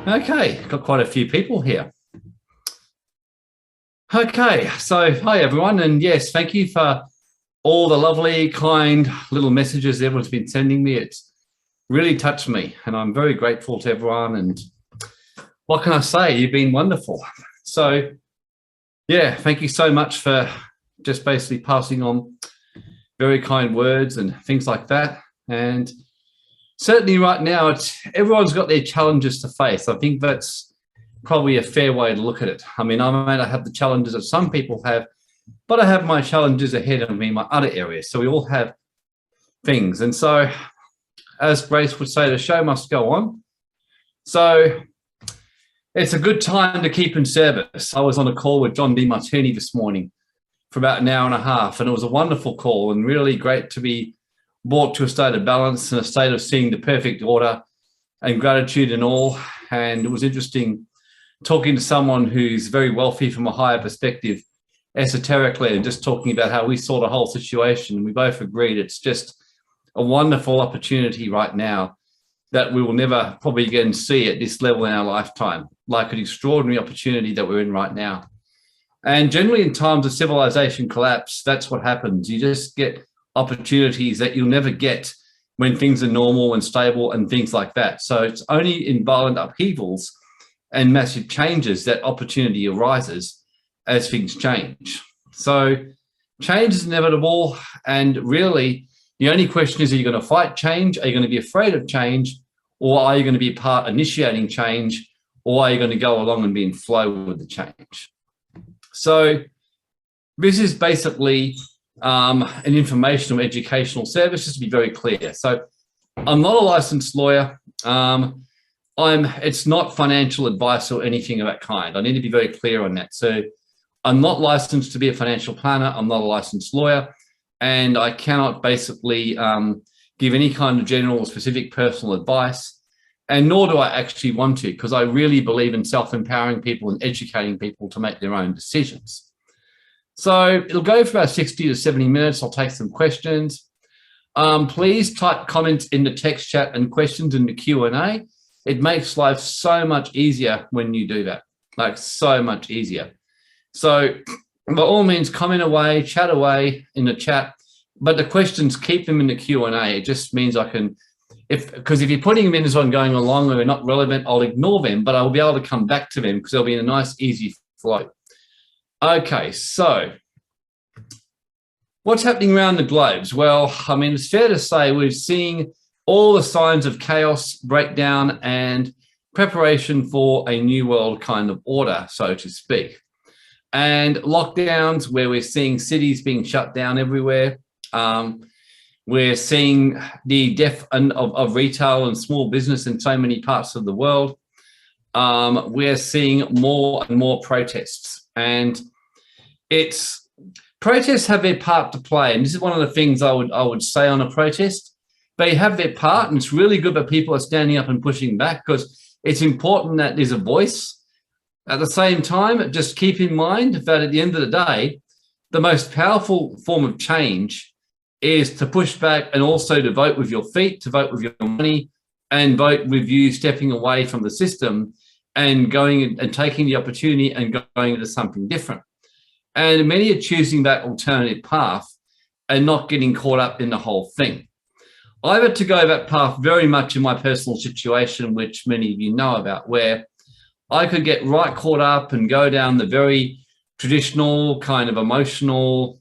Okay, got quite a few people here. Okay, so hi everyone, and yes, thank you for all the lovely, kind little messages everyone's been sending me. It's really touched me, and I'm very grateful to everyone. And what can I say? You've been wonderful. So, yeah, thank you so much for just basically passing on very kind words and things like that. And certainly right now, everyone's got their challenges to face. I think that's probably a fair way to look at it. I mean, I may not have the challenges that some people have, but I have my challenges ahead of me in my other areas. So we all have things. And so, as Grace would say, the show must go on. So it's a good time to keep in service. I was on a call with John DeMartini this morning for about an hour and a half, and it was a wonderful call and really great to be brought to a state of balance and a state of seeing the perfect order and gratitude and all. And it was interesting talking to someone who's very wealthy from a higher perspective, esoterically, and just talking about how we saw the whole situation. We both agreed it's just a wonderful opportunity right now that we will never probably again see at this level in our lifetime, like an extraordinary opportunity that we're in right now. And generally in times of civilization collapse, that's what happens. You just get opportunities that you'll never get when things are normal and stable and things like that. So it's only in violent upheavals and massive changes that opportunity arises as things change. So change is inevitable, and really the only question is, are you going to fight change? Are you going to be afraid of change? Or are you going to be part initiating change? Or are you going to go along and be in flow with the change? So this is basically an informational educational service, just to be very clear. So I'm not a licensed lawyer. It's not financial advice or anything of that kind. I need to be very clear on that. So I'm not licensed to be a financial planner. I'm not a licensed lawyer, and I cannot basically give any kind of general or specific personal advice, and nor do I actually want to, because I really believe in self-empowering people and educating people to make their own decisions. So it'll go for about 60 to 70 minutes. I'll take some questions. Please type comments in the text chat and questions in the Q&A. It makes life so much easier when you do that, like so much easier. So by all means, comment away, chat away in the chat, but the questions, keep them in the Q&A. It just means I can, because if you're putting them in as I'm going along or they're not relevant, I'll ignore them, but I'll be able to come back to them because they'll be in a nice, easy flow. Okay, so what's happening around the globes? Well, I mean, it's fair to say we're seeing all the signs of chaos, breakdown, and preparation for a new world kind of order, so to speak. And lockdowns where we're seeing cities being shut down everywhere. We're seeing the death of retail and small business in so many parts of the world. We're seeing more and more protests. And protests have their part to play. And this is one of the things I would say on a protest. They have their part, and it's really good that people are standing up and pushing back, because it's important that there's a voice. At the same time, just keep in mind that at the end of the day, the most powerful form of change is to push back and also to vote with your feet, to vote with your money, and vote with you stepping away from the system and going and taking the opportunity and going into something different. And many are choosing that alternative path and not getting caught up in the whole thing. I've had to go that path very much in my personal situation, which many of you know about, where I could get right caught up and go down the very traditional kind of emotional,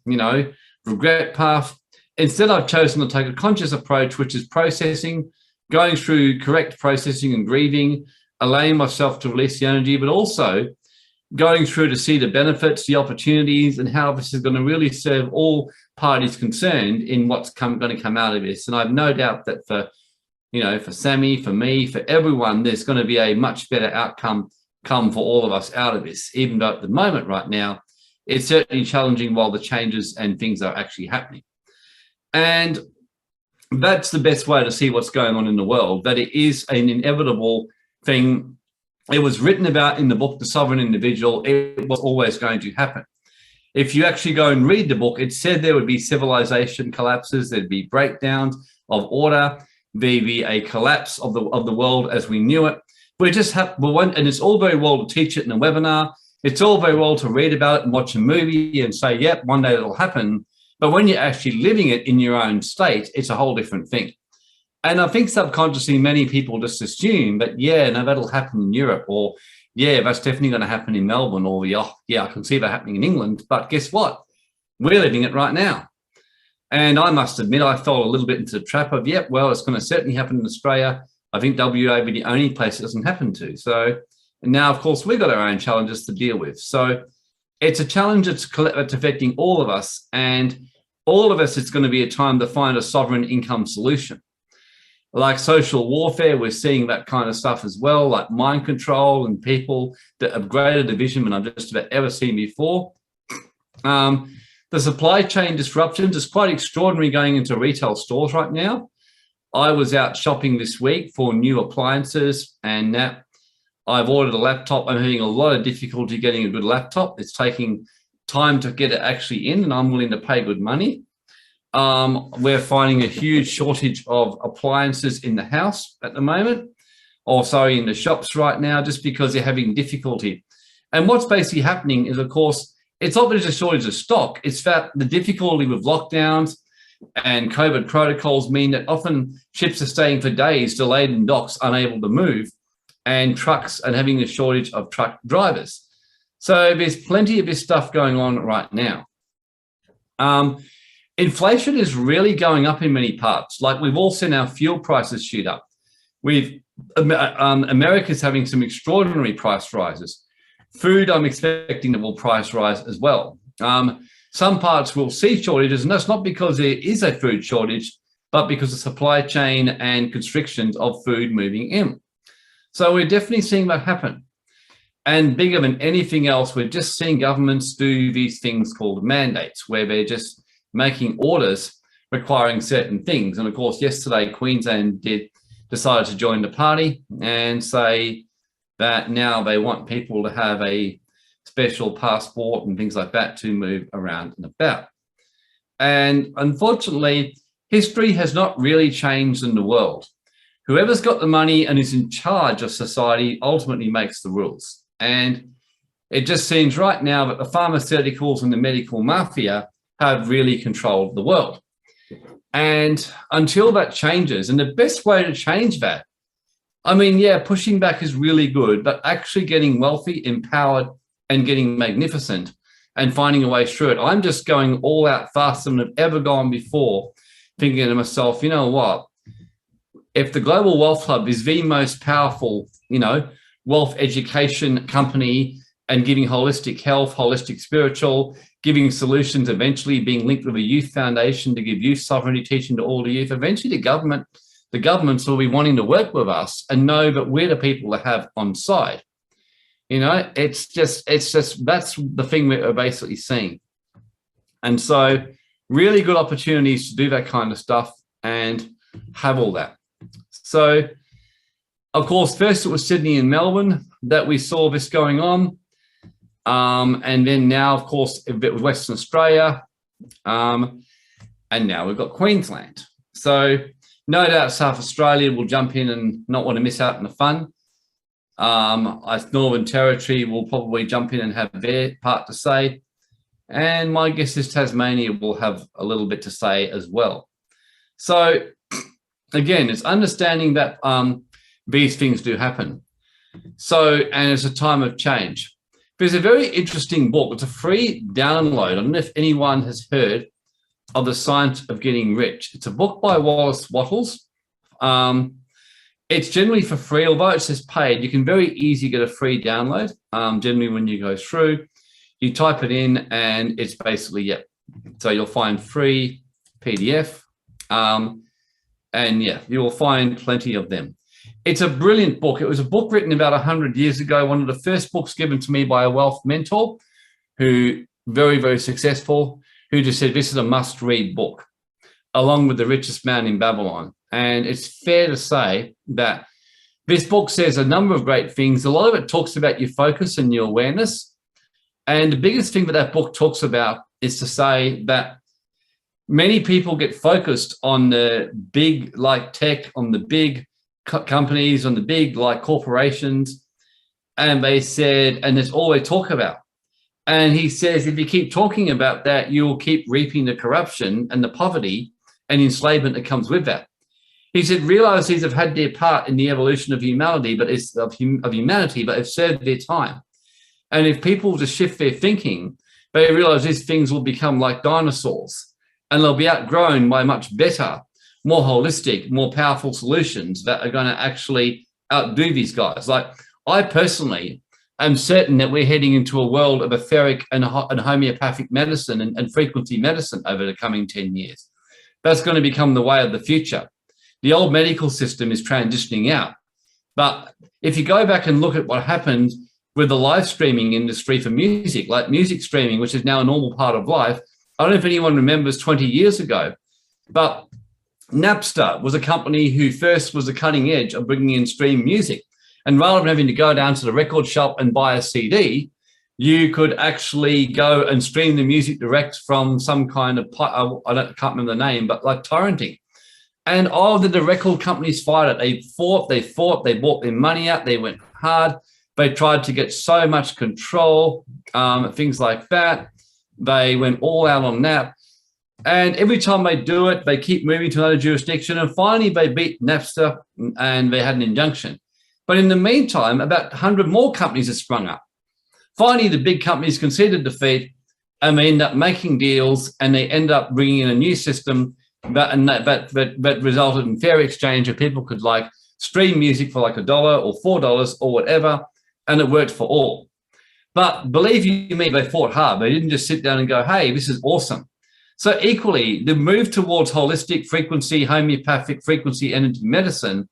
regret path. Instead, I've chosen to take a conscious approach, which is processing, going through correct processing and grieving, allowing myself to release the energy, but also going through to see the benefits, the opportunities, and how this is going to really serve all parties concerned in what's going to come out of this. And I've no doubt that for Sammy, for me, for everyone, there's going to be a much better outcome come for all of us out of this, even though at the moment right now, it's certainly challenging while the changes and things are actually happening. And that's the best way to see what's going on in the world, that it is an inevitable thing. It was written about in the book, The Sovereign Individual. It was always going to happen. If you actually go and read the book, it said there would be civilization collapses, there'd be breakdowns of order, there'd be a collapse of the world as we knew it. we just have, and it's all very well to teach it in a webinar. It's all very well to read about it and watch a movie and say, yep, one day it'll happen. But when you're actually living it in your own state, it's a whole different thing. And I think subconsciously many people just assume that, yeah, no, that'll happen in Europe, or yeah, that's definitely going to happen in Melbourne, or yeah, I can see that happening in England. But guess what? We're living it right now. And I must admit, I fell a little bit into the trap of, yep, well, it's going to certainly happen in Australia. I think WA will be the only place it doesn't happen to. So and now, of course, we've got our own challenges to deal with. So it's a challenge that's affecting all of us. And all of us, it's going to be a time to find a sovereign income solution. Like social warfare, we're seeing that kind of stuff as well, like mind control and people that have greater division than I've just about ever seen before. The supply chain disruptions is quite extraordinary going into retail stores right now. I was out shopping this week for new appliances, and now I've ordered a laptop. I'm having a lot of difficulty getting a good laptop. It's taking time to get it actually in, and I'm willing to pay good money. We're finding a huge shortage of appliances in the house at the moment, also in the shops right now, just because they're having difficulty. And what's basically happening is, of course, it's not just a shortage of stock. It's that the difficulty with lockdowns and COVID protocols mean that often ships are staying for days, delayed in docks, unable to move, and trucks and having a shortage of truck drivers. So there's plenty of this stuff going on right now. Inflation is really going up in many parts. Like we've all seen our fuel prices shoot up. America's having some extraordinary price rises. Food, I'm expecting that will price rise as well. Some parts will see shortages, and that's not because there is a food shortage, but because of supply chain and constrictions of food moving in. So we're definitely seeing that happen. And bigger than anything else, we're just seeing governments do these things called mandates, where they're just making orders requiring certain things. And of course, yesterday, Queensland decided to join the party and say that now they want people to have a special passport and things like that to move around and about. And unfortunately, history has not really changed in the world. Whoever's got the money and is in charge of society ultimately makes the rules. And it just seems right now that the pharmaceuticals and the medical mafia have really controlled the world. And until that changes, and the best way to change that, I mean, yeah, pushing back is really good, but actually getting wealthy, empowered, and getting magnificent and finding a way through it. I'm just going all out faster than I've ever gone before, thinking to myself, you know what? If the Global Wealth Hub is the most powerful, wealth education company and giving holistic health, holistic spiritual, giving solutions, eventually being linked with a youth foundation to give youth sovereignty teaching to all the youth, eventually the governments will be wanting to work with us and know that we're the people to have on side. It's just that's the thing we're basically seeing. And so really good opportunities to do that kind of stuff and have all that. So, of course, first it was Sydney and Melbourne that we saw this going on. And then now, of course, a bit with Western Australia. And now we've got Queensland. So no doubt South Australia will jump in and not want to miss out on the fun. Northern Territory will probably jump in and have their part to say. And my guess is Tasmania will have a little bit to say as well. So again, it's understanding that these things do happen. So, and it's a time of change. There's a very interesting book. It's a free download. I don't know if anyone has heard of The Science of Getting Rich. It's a book by Wallace Wattles. It's generally for free, although it says paid. You can very easily get a free download. Generally, when you go through, you type it in and it's basically, yep. So you'll find free PDF. And yeah, you'll find plenty of them. It's a brilliant book. It was a book written about 100 years ago, one of the first books given to me by a wealth mentor who, very, very successful, who just said, this is a must-read book, along with The Richest Man in Babylon. And it's fair to say that this book says a number of great things. A lot of it talks about your focus and your awareness. And the biggest thing that book talks about is to say that many people get focused on the big, like tech, on the big companies and the big like corporations, and they said, and that's all they talk about. And he says, if you keep talking about that, you'll keep reaping the corruption and the poverty and enslavement that comes with that. He said, realize these have had their part in the evolution of humanity, but it's of humanity, but have served their time. And if people just shift their thinking, they realize these things will become like dinosaurs, and they'll be outgrown by much better, more holistic, more powerful solutions that are going to actually outdo these guys. Like, I personally am certain that we're heading into a world of etheric and homeopathic medicine and frequency medicine over the coming 10 years. That's going to become the way of the future. The old medical system is transitioning out. But if you go back and look at what happened with the live streaming industry for music, like music streaming, which is now a normal part of life, I don't know if anyone remembers 20 years ago, but Napster was a company who first was the cutting edge of bringing in stream music. And rather than having to go down to the record shop and buy a CD, you could actually go and stream the music direct from some kind of, I can't remember the name, but like torrenting. And all the record companies fight it. They fought, they bought their money out, they went hard. They tried to get so much control, things like that. They went all out on that. And every time they do it, they keep moving to another jurisdiction. And finally, they beat Napster and they had an injunction. But in the meantime, about 100 more companies have sprung up. Finally, the big companies conceded defeat, and they end up making deals, and they end up bringing in a new system that resulted in fair exchange, where people could like stream music for like $1 or $4 or whatever, and it worked for all. But believe you me, they fought hard. They didn't just sit down and go, hey, this is awesome. So equally, the move towards holistic frequency, homeopathic frequency energy medicine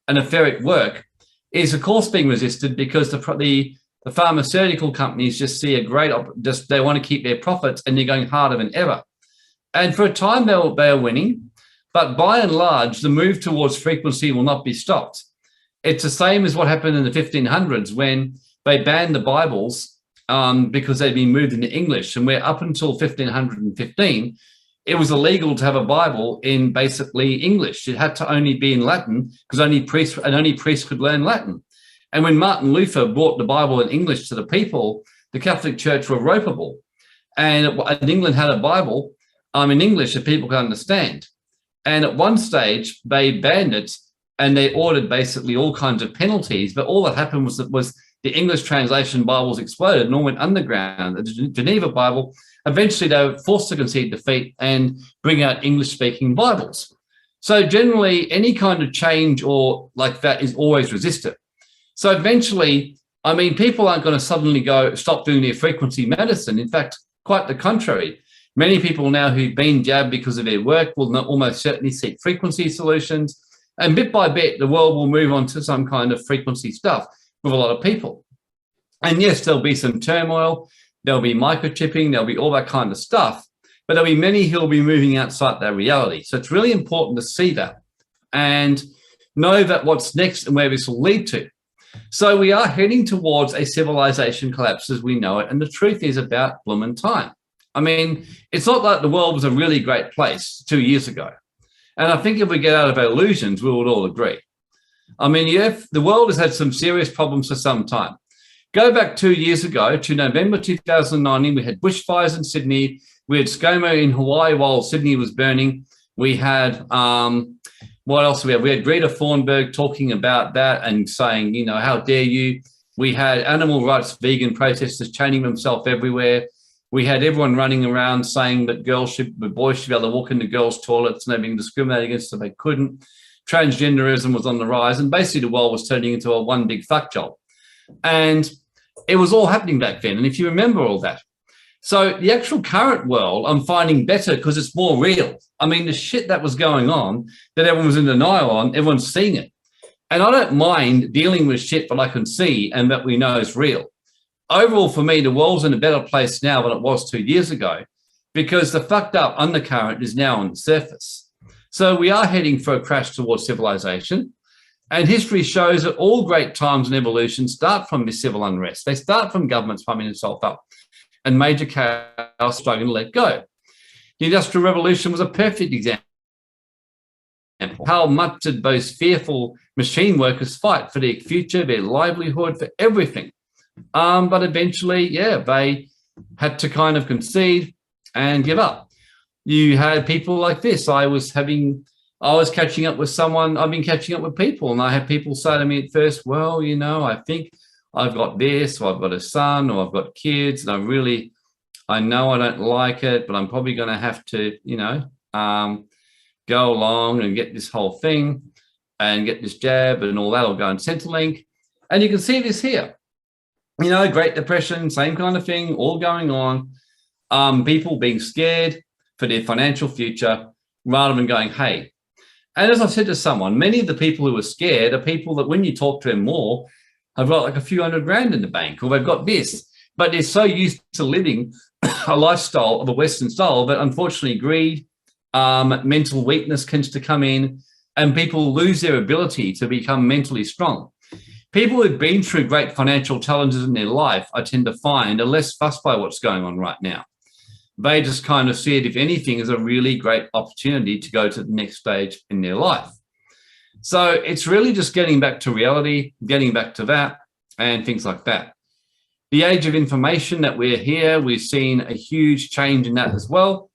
and etheric work is of course being resisted because the pharmaceutical companies just see a great, they want to keep their profits, and they're going harder than ever. And for a time they are winning, but by and large, the move towards frequency will not be stopped. It's the same as what happened in the 1500s when they banned the Bibles because they'd been moved into English. And where up until 1515, it was illegal to have a Bible in basically English. It had to only be in Latin because only priests could learn Latin. And when Martin Luther brought the Bible in English to the people, the Catholic Church were ropeable. And England had a Bible in English that people could understand. And at one stage, they banned it and they ordered basically all kinds of penalties. But all that happened was the English translation Bibles exploded and all went underground. The Geneva Bible, eventually they were forced to concede defeat and bring out English-speaking Bibles. So generally, any kind of change or like that is always resisted. So eventually, I mean, people aren't going to suddenly stop doing their frequency medicine. In fact, quite the contrary. Many people now who've been jabbed because of their work will almost certainly seek frequency solutions. And bit by bit, the world will move on to some kind of frequency stuff with a lot of people. And yes, there'll be some turmoil. There'll be microchipping. There'll be all that kind of stuff. But there'll be many who will be moving outside their reality. So it's really important to see that and know that what's next and where this will lead to. So we are heading towards a civilization collapse as we know it. And the truth is about bloomin' time. I mean, it's not like the world was a really great place 2 years ago. And I think if we get out of our illusions, we would all agree. I mean, the world has had some serious problems for some time. Go back 2 years ago to November 2019, we had bushfires in Sydney. We had ScoMo in Hawaii while Sydney was burning. We had, what else we had? We had Greta Thunberg talking about that and saying, you know, how dare you? We had animal rights vegan protesters chaining themselves everywhere. We had everyone running around saying that boys should be able to walk into girls' toilets and they're being discriminated against so they couldn't. Transgenderism was on the rise, and basically the world was turning into a one big fuck job. And it was all happening back then. And if you remember all that. So the actual current world, I'm finding better because it's more real. I mean, the shit that was going on that everyone was in denial on, everyone's seeing it. And I don't mind dealing with shit that I can see and that we know is real. Overall, for me, the world's in a better place now than it was 2 years ago because the fucked up undercurrent is now on the surface. So we are heading for a crash towards civilization. And history shows that all great times in evolution start from this civil unrest. They start from governments pumping themselves up and major chaos struggling to let go. The Industrial Revolution was a perfect example. How much did those fearful machine workers fight for their future, their livelihood, for everything? But eventually, yeah, they had to kind of concede and give up. You had people like this. I was catching up with someone. I've been catching up with people, and I had people say to me at first, well, you know, I think I've got this, or I've got a son, or I've got kids, and I know I don't like it, but I'm probably going to have to, you know, go along and get this whole thing and get this jab and all that, or go on Centrelink. And you can see this here. You know, Great Depression, same kind of thing, all going on. People being scared for their financial future rather than going, hey. And as I said to someone, many of the people who are scared are people that when you talk to them more, have got like a few $100,000 in the bank, or they've got this, but they're so used to living a lifestyle of a Western style that unfortunately greed, mental weakness tends to come in, and people lose their ability to become mentally strong. People who've been through great financial challenges in their life, I tend to find, are less fussed by what's going on right now. They just kind of see it, if anything, as a really great opportunity to go to the next stage in their life. So it's really just getting back to reality, getting back to that, and things like that. The age of information that we're here, we've seen a huge change in that as well.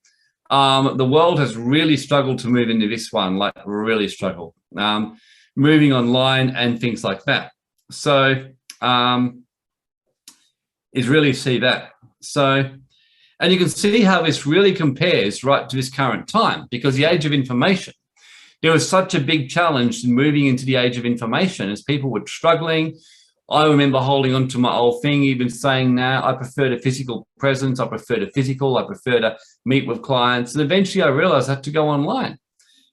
The world has really struggled to move into this one, like really struggled, moving online and things like that. So is really see that. So, and you can see how this really compares right to this current time, because the age of information, there was such a big challenge in moving into the age of information as people were struggling. I remember holding on to my old thing, even saying now I prefer the physical presence, I prefer the physical, I prefer to meet with clients. And eventually I realized I had to go online.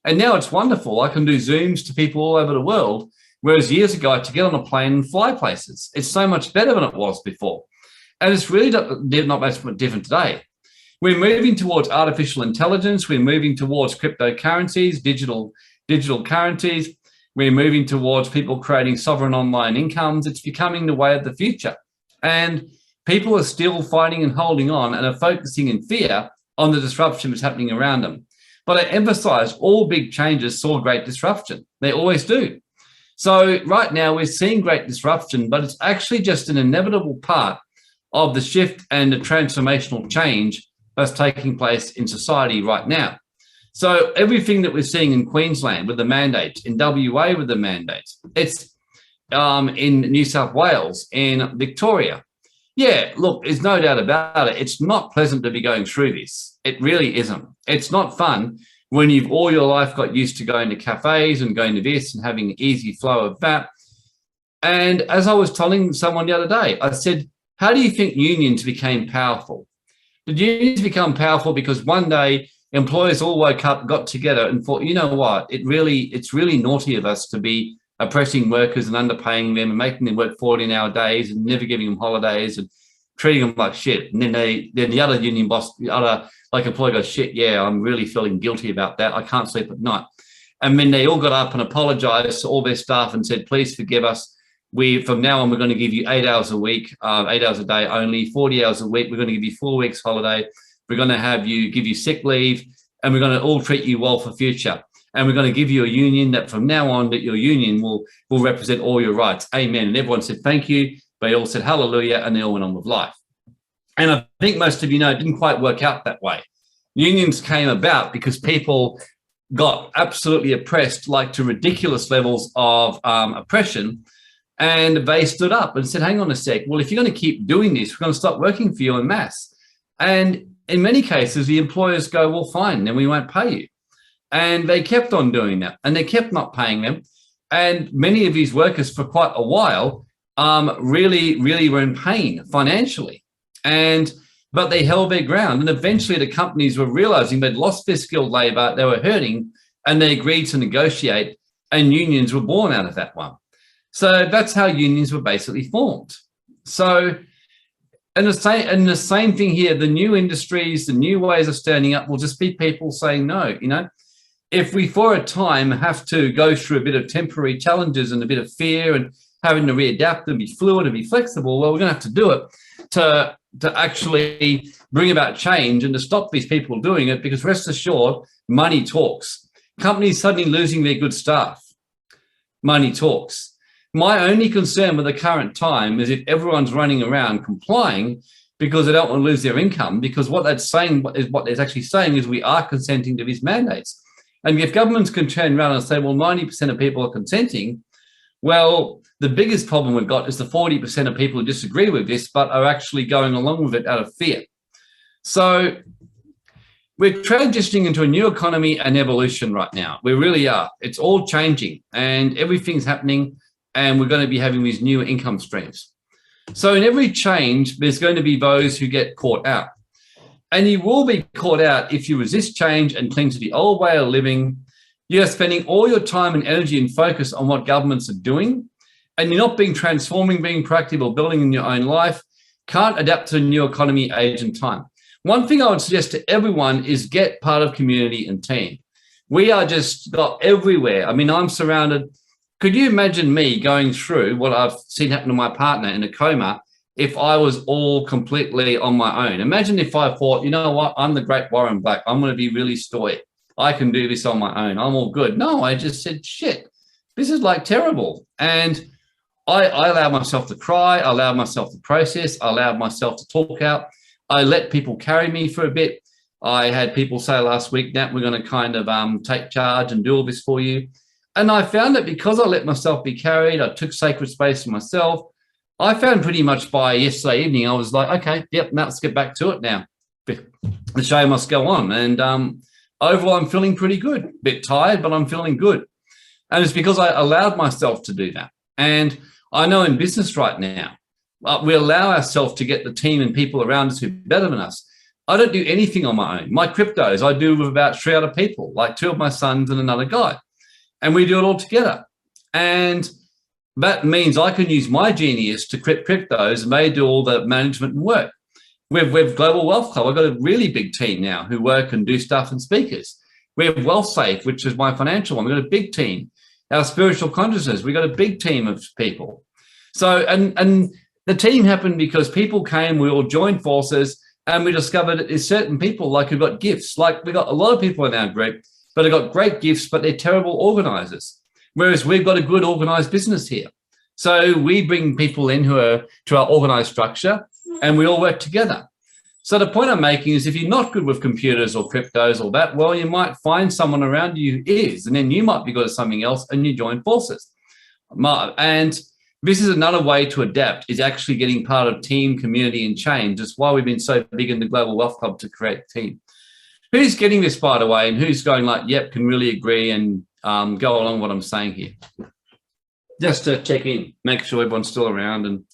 And now it's wonderful. I can do Zooms to people all over the world, whereas years ago I had to get on a plane and fly places. It's so much better than it was before. And it's really not much different today. We're moving towards artificial intelligence. We're moving towards cryptocurrencies, digital currencies. We're moving towards people creating sovereign online incomes. It's becoming the way of the future. And people are still fighting and holding on and are focusing in fear on the disruption that's happening around them. But I emphasize all big changes saw great disruption. They always do. So right now we're seeing great disruption, but it's actually just an inevitable part of the shift and the transformational change that's taking place in society right now. So everything that we're seeing in Queensland with the mandates, in WA with the mandates, it's in New South Wales, in Victoria. Yeah, look, there's no doubt about it. It's not pleasant to be going through this. It really isn't. It's not fun when you've all your life got used to going to cafes and going to this and having an easy flow of that. And as I was telling someone the other day, I said, how do you think unions became powerful? Did unions become powerful because one day employers all woke up, got together and thought, you know what, it's really naughty of us to be oppressing workers and underpaying them and making them work 14-hour days and never giving them holidays and treating them like shit. And then the other union boss, the other employer goes, shit, yeah, I'm really feeling guilty about that. I can't sleep at night. And then they all got up and apologized to all their staff and said, please forgive us. From now on, we're going to give you 8 hours a week, 8 hours a day only, 40 hours a week. We're going to give you 4 weeks holiday. We're going to give you sick leave, and we're going to all treat you well for future. And we're going to give you a union that from now on, that your union will represent all your rights. Amen. And everyone said, thank you. They all said, hallelujah. And they all went on with life. And I think most of you know, it didn't quite work out that way. Unions came about because people got absolutely oppressed, like to ridiculous levels of oppression. And they stood up and said, hang on a sec. Well, if you're going to keep doing this, we're going to stop working for you en masse. And in many cases, the employers go, well, fine, then we won't pay you. And they kept on doing that, and they kept not paying them. And many of these workers for quite a while really, really were in pain financially. But they held their ground. And eventually the companies were realizing they'd lost their skilled labor, they were hurting, and they agreed to negotiate, and unions were born out of that one. So that's how unions were basically formed. So, and the same thing here, the new industries, the new ways of standing up will just be people saying no. You know, if we for a time have to go through a bit of temporary challenges and a bit of fear and having to readapt and be fluid and be flexible, well, we're going to have to do it to actually bring about change and to stop these people doing it, because rest assured, money talks. companies suddenly losing their good staff. Money talks. My only concern with the current time is if everyone's running around complying because they don't want to lose their income, because what they're saying is what they're actually saying is we are consenting to these mandates. And if governments can turn around and say, well, 90% of people are consenting, well, the biggest problem we've got is the 40% of people who disagree with this but are actually going along with it out of fear. So we're transitioning into a new economy and evolution right now. We really are. It's all changing and everything's happening, and we're going to be having these new income streams. So in every change, there's going to be those who get caught out. And you will be caught out if you resist change and cling to the old way of living. You're spending all your time and energy and focus on what governments are doing, and you're not being transforming, being proactive, or building in your own life. Can't adapt to a new economy, age, and time. One thing I would suggest to everyone is get part of community and team. We are just got everywhere. I mean, I'm surrounded. Could you imagine me going through what I've seen happen to my partner in a coma if I was all completely on my own? Imagine if I thought, you know what, I'm the great Warren Black. I'm going to be really stoic. I can do this on my own. I'm all good. No, I just said, shit, this is like terrible. And I allowed myself to cry. I allowed myself to process. I allowed myself to talk out. I let people carry me for a bit. I had people say last week, Nat, we're going to kind of take charge and do all this for you. And I found that because I let myself be carried, I took sacred space for myself. I found pretty much by yesterday evening, I was like, okay, yep, now let's get back to it now. The show must go on. And overall, I'm feeling pretty good. A bit tired, but I'm feeling good. And it's because I allowed myself to do that. And I know in business right now, we allow ourselves to get the team and people around us who are better than us. I don't do anything on my own. My cryptos, I do with about 3 other people, like 2 of my sons and another guy. And we do it all together. And that means I can use my genius to cryptos, and they do all the management and work. We've Global Wealth Club. I've got a really big team now who work and do stuff and speakers. We have Wealth Safe, which is my financial one. We've got a big team. Our spiritual consciousness, we've got a big team of people. So, and the team happened because people came, we all joined forces, and we discovered that there's certain people like who've got gifts. Like we've got a lot of people in our group, but they've got great gifts, but they're terrible organizers. Whereas we've got a good organized business here. So we bring people in who are to our organized structure, and we all work together. So the point I'm making is if you're not good with computers or cryptos or that, well, you might find someone around you who is, and then you might be good at something else and you join forces. And this is another way to adapt, is actually getting part of team, community, and change. That's why we've been so big in the Global Wealth Club to create a team. Who's getting this, by the way, and who's going like, yep, can really agree and go along what I'm saying here? Just to check in, make sure everyone's still around. And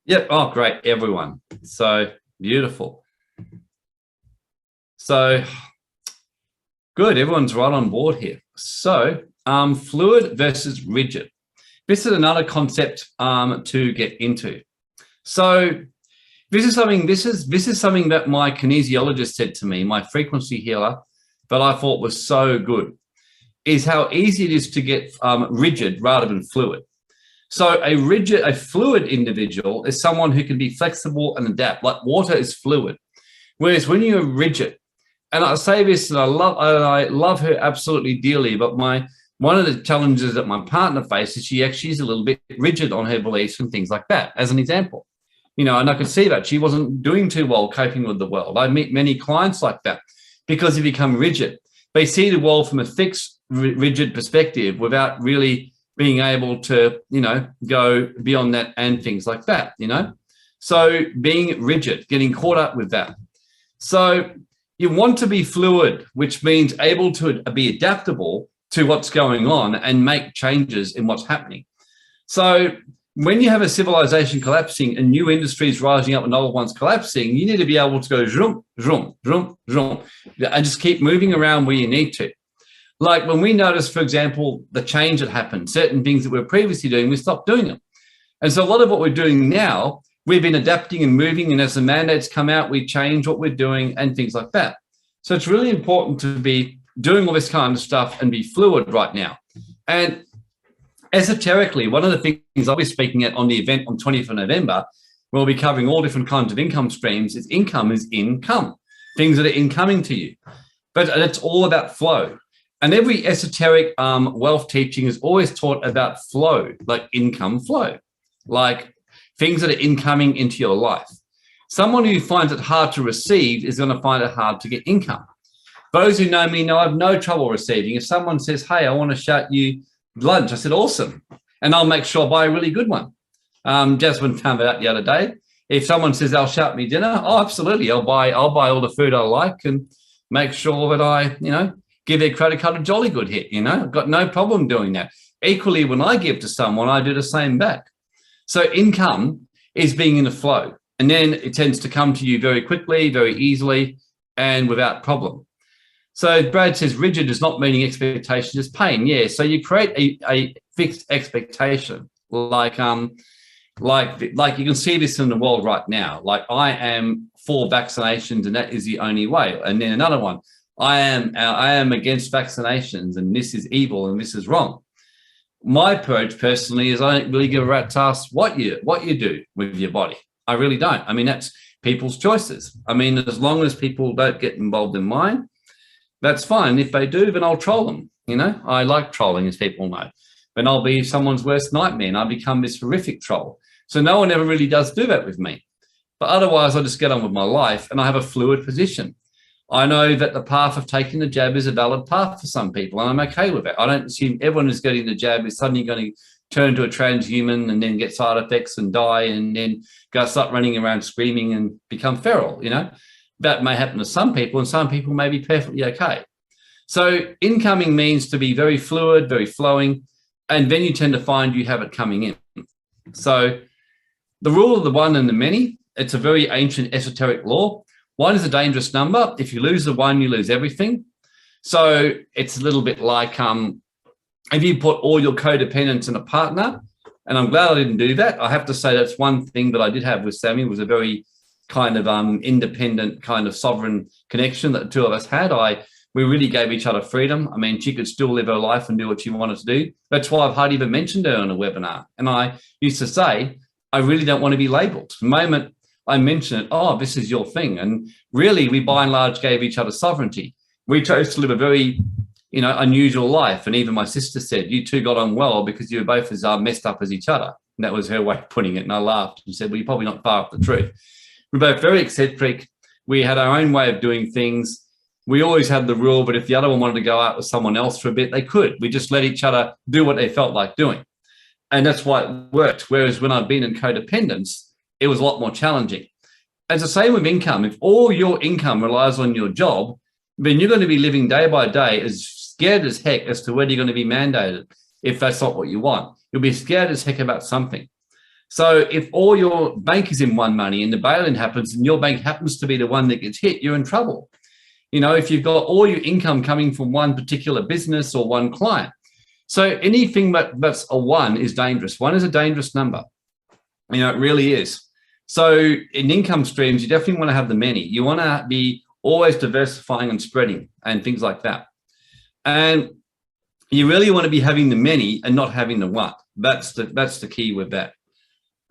yep, oh, great, everyone. So beautiful. So good, everyone's right on board here. So fluid versus rigid. This is another concept to get into. So this is something that my kinesiologist said to me, my frequency healer, that I thought was so good, is how easy it is to get rigid rather than fluid. So a fluid individual is someone who can be flexible and adapt, like water is fluid. Whereas when you're rigid, and I say this, and I love her absolutely dearly, but one of the challenges that my partner faces, she actually is a little bit rigid on her beliefs and things like that, as an example. You know, and I could see that she wasn't doing too well coping with the world. I meet many clients like that because they become rigid. They see the world from a fixed, rigid perspective without really being able to, you know, go beyond that and things like that, you know. So being rigid, getting caught up with that. So you want to be fluid, which means able to be adaptable to what's going on and make changes in what's happening. So when you have a civilization collapsing and new industries rising up and old ones collapsing, you need to be able to go zoom, zoom, zoom, zoom, and just keep moving around where you need to. Like when we notice, for example, the change that happened, certain things that we were previously doing, we stopped doing them. And so a lot of what we're doing now, we've been adapting and moving, and as the mandates come out, we change what we're doing and things like that. So it's really important to be doing all this kind of stuff and be fluid right now. And esoterically, one of the things I'll be speaking at on the event on 20th of November we'll be covering all different kinds of income streams. Income is income, things that are incoming to you. But it's all about flow. And every esoteric wealth teaching is always taught about flow, like income flow, like things that are incoming into your life. Someone who finds it hard to receive is going to find it hard to get income. Those who know me know I have no trouble receiving. If someone says, hey, I want to shout you lunch, I said, awesome. And I'll make sure I buy a really good one. Jasmine found that out the other day. If someone says they'll shout me dinner, oh, absolutely. I'll buy all the food I like and make sure that I, give their credit card a jolly good hit, I've got no problem doing that. Equally, when I give to someone, I do the same back. So income is being in the flow, and then it tends to come to you very quickly, very easily, and without problem. So Brad says rigid is not meeting expectations, it's pain. Yeah, so you create a fixed expectation, like you can see this in the world right now. Like I am for vaccinations, and that is the only way. And then another one, I am against vaccinations, and this is evil and this is wrong. My approach personally is I don't really give a rat's ass what you do with your body. I really don't. I mean, that's people's choices. I mean, as long as people don't get involved in mine, that's fine. If they do, then I'll troll them. I like trolling, as people know. Then I'll be someone's worst nightmare, and I become this horrific troll. So no one ever really does do that with me. But otherwise, I just get on with my life, and I have a fluid position. I know that the path of taking the jab is a valid path for some people, and I'm okay with it. I don't assume everyone who's getting the jab is suddenly going to turn to a transhuman and then get side effects and die and then go start running around screaming and become feral, That may happen to some people, and some people may be perfectly okay. So incoming means to be very fluid, very flowing, and then you tend to find you have it coming in. So the rule of the one and the many, it's a very ancient esoteric law. One is a dangerous number. If you lose the one, you lose everything. So it's a little bit like if you put all your codependence in a partner, and I'm glad I didn't do that. I have to say that's one thing that I did have with Sammy, was a very kind of independent, kind of sovereign connection that the two of us had. We really gave each other freedom. I mean, she could still live her life and do what she wanted to do. That's why I've hardly even mentioned her in a webinar. And I used to say, I really don't want to be labeled. The moment I mention it, oh, this is your thing. And really, we by and large gave each other sovereignty. We chose to live a very, unusual life. And even my sister said, you two got on well because you were both as messed up as each other. And that was her way of putting it. And I laughed and said, well, you're probably not far off the truth. We're both very eccentric. We had our own way of doing things. We always had the rule, but if the other one wanted to go out with someone else for a bit, they could. We just let each other do what they felt like doing. And that's why it worked. Whereas when I'd been in codependence, it was a lot more challenging. It's the same with income. If all your income relies on your job, then you're going to be living day by day as scared as heck as to whether you're going to be mandated if that's not what you want. You'll be scared as heck about something. So if all your bank is in one money and the bail-in happens and your bank happens to be the one that gets hit, you're in trouble. If you've got all your income coming from one particular business or one client. So anything that's a one is dangerous. One is a dangerous number. It really is. So in income streams, you definitely want to have the many. You want to be always diversifying and spreading and things like that. And you really want to be having the many and not having the one. That's the key with that.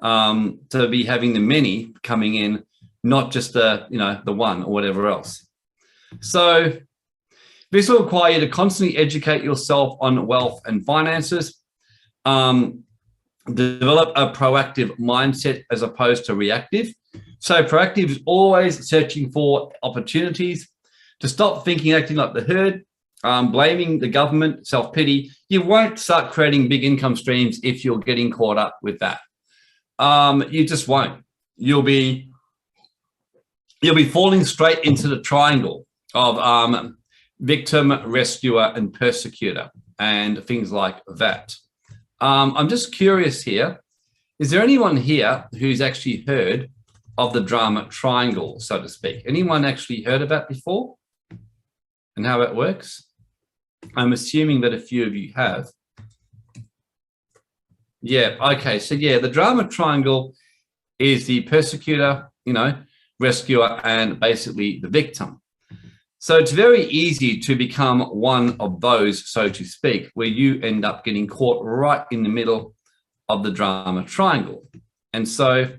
To be having the many coming in, not just the one or whatever else. So this will require you to constantly educate yourself on wealth and finances, develop a proactive mindset as opposed to reactive. So proactive is always searching for opportunities to stop thinking, acting like the herd, blaming the government, self-pity. You won't start creating big income streams if you're getting caught up with that. You just won't. You'll be falling straight into the triangle of victim, rescuer, and persecutor, and things like that. I'm just curious here. Is there anyone here who's actually heard of the drama triangle, so to speak? Anyone actually heard of that before and how it works? I'm assuming that a few of you have. Yeah, okay. So yeah, the drama triangle is the persecutor, rescuer, and basically the victim. So it's very easy to become one of those, so to speak, where you end up getting caught right in the middle of the drama triangle. And so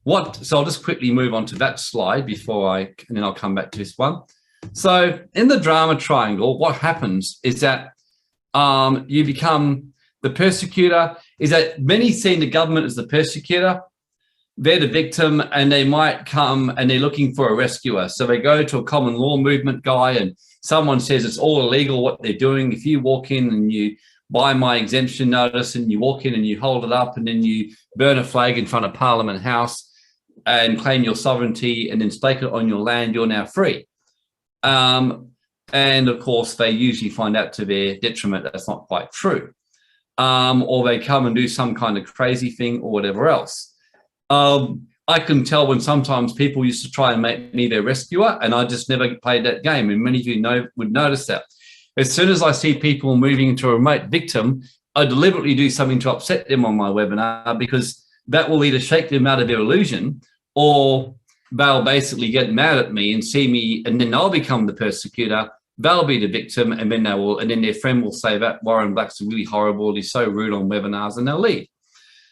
So I'll just quickly move on to that slide and then I'll come back to this one. So in the drama triangle, what happens is that you become the persecutor, is that many see the government as the persecutor, they're the victim, and they might come and they're looking for a rescuer. So they go to a common law movement guy and someone says it's all illegal what they're doing. If you walk in and you buy my exemption notice and you walk in and you hold it up and then you burn a flag in front of Parliament House and claim your sovereignty and then stake it on your land, you're now free. And of course, they usually find out to their detriment that's not quite true. Or they come and do some kind of crazy thing or whatever else. I can tell when sometimes people used to try and make me their rescuer, and I just never played that game. And many of you would notice that. As soon as I see people moving into a remote victim, I deliberately do something to upset them on my webinar, because that will either shake them out of their illusion, or they'll basically get mad at me and see me, and then I'll become the persecutor. They'll be the victim, and then their friend will say that Warren Black's really horrible, he's so rude on webinars, and they'll leave.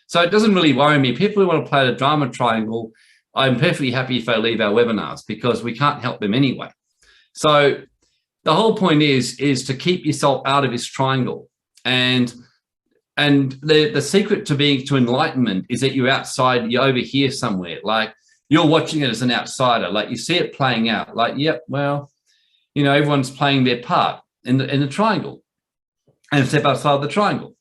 So it doesn't really worry me. People who want to play the drama triangle, I'm perfectly happy if they leave our webinars, because we can't help them anyway. So the whole point is to keep yourself out of this triangle. And the secret to enlightenment is that you're outside, you're over here somewhere. Like, you're watching it as an outsider. Like, you see it playing out. Like, yep, well, everyone's playing their part in the triangle, and step outside the triangle.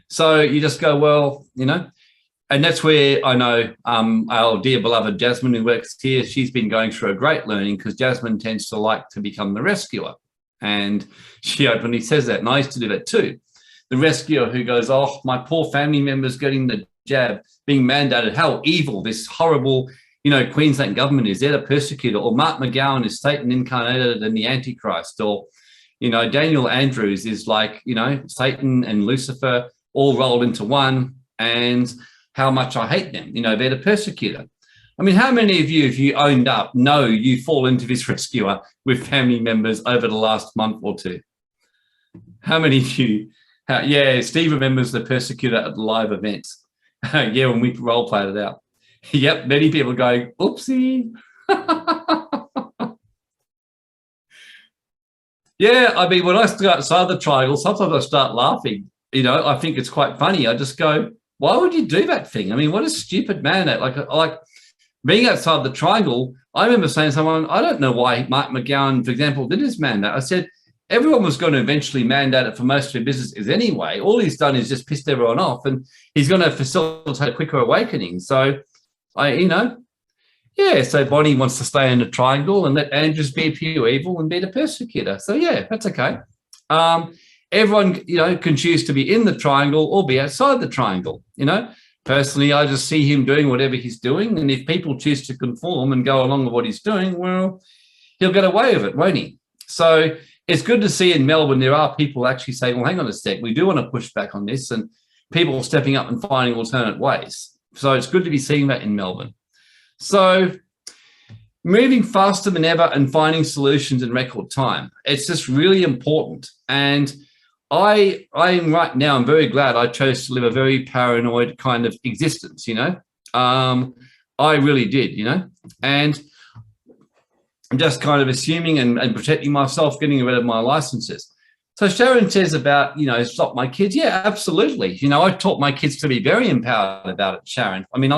So you just go, well, and that's where I know our dear beloved Jasmine, who works here, she's been going through a great learning, because Jasmine tends to like to become the rescuer. And she openly says that. And I used to do that too. The rescuer who goes, oh, my poor family member's getting the jab, being mandated. How evil this horrible, Queensland government is. They're the persecutor. Or Mark McGowan is Satan incarnated and the Antichrist. Or, Daniel Andrews is like, Satan and Lucifer all rolled into one, and how much I hate them. They're the persecutor. I mean, how many of you, if you owned up, know you fall into this rescuer with family members over the last month or two? How many of you? Yeah, Steve remembers the persecutor at the live events. Yeah, when we role played it out. Yep, many people going, oopsie. Yeah, I mean, when I start outside the triangle, sometimes I start laughing. I think it's quite funny. I just go, why would you do that thing? I mean, what a stupid man. Like being outside the triangle, I remember saying to someone, I don't know why Mark McGowan, for example, did his mandate. I said, everyone was going to eventually mandate it for most of their businesses anyway. All he's done is just pissed everyone off, and he's going to facilitate a quicker awakening. So, so Bonnie wants to stay in the triangle and let Andrews be pure evil and be the persecutor. So, yeah, that's okay. Everyone, can choose to be in the triangle or be outside the triangle. Personally, I just see him doing whatever he's doing. And if people choose to conform and go along with what he's doing, well, he'll get away with it, won't he? So it's good to see in Melbourne, there are people actually saying, well, hang on a sec, we do want to push back on this, and people stepping up and finding alternate ways. So it's good to be seeing that in Melbourne. So moving faster than ever and finding solutions in record time. It's just really important. And I'm right now, I'm very glad I chose to live a very paranoid kind of existence, I really did, and I'm just kind of assuming and protecting myself, getting rid of my licenses. So Sharon says about, stop my kids. Yeah, absolutely. I taught my kids to be very empowered about it, Sharon. I mean,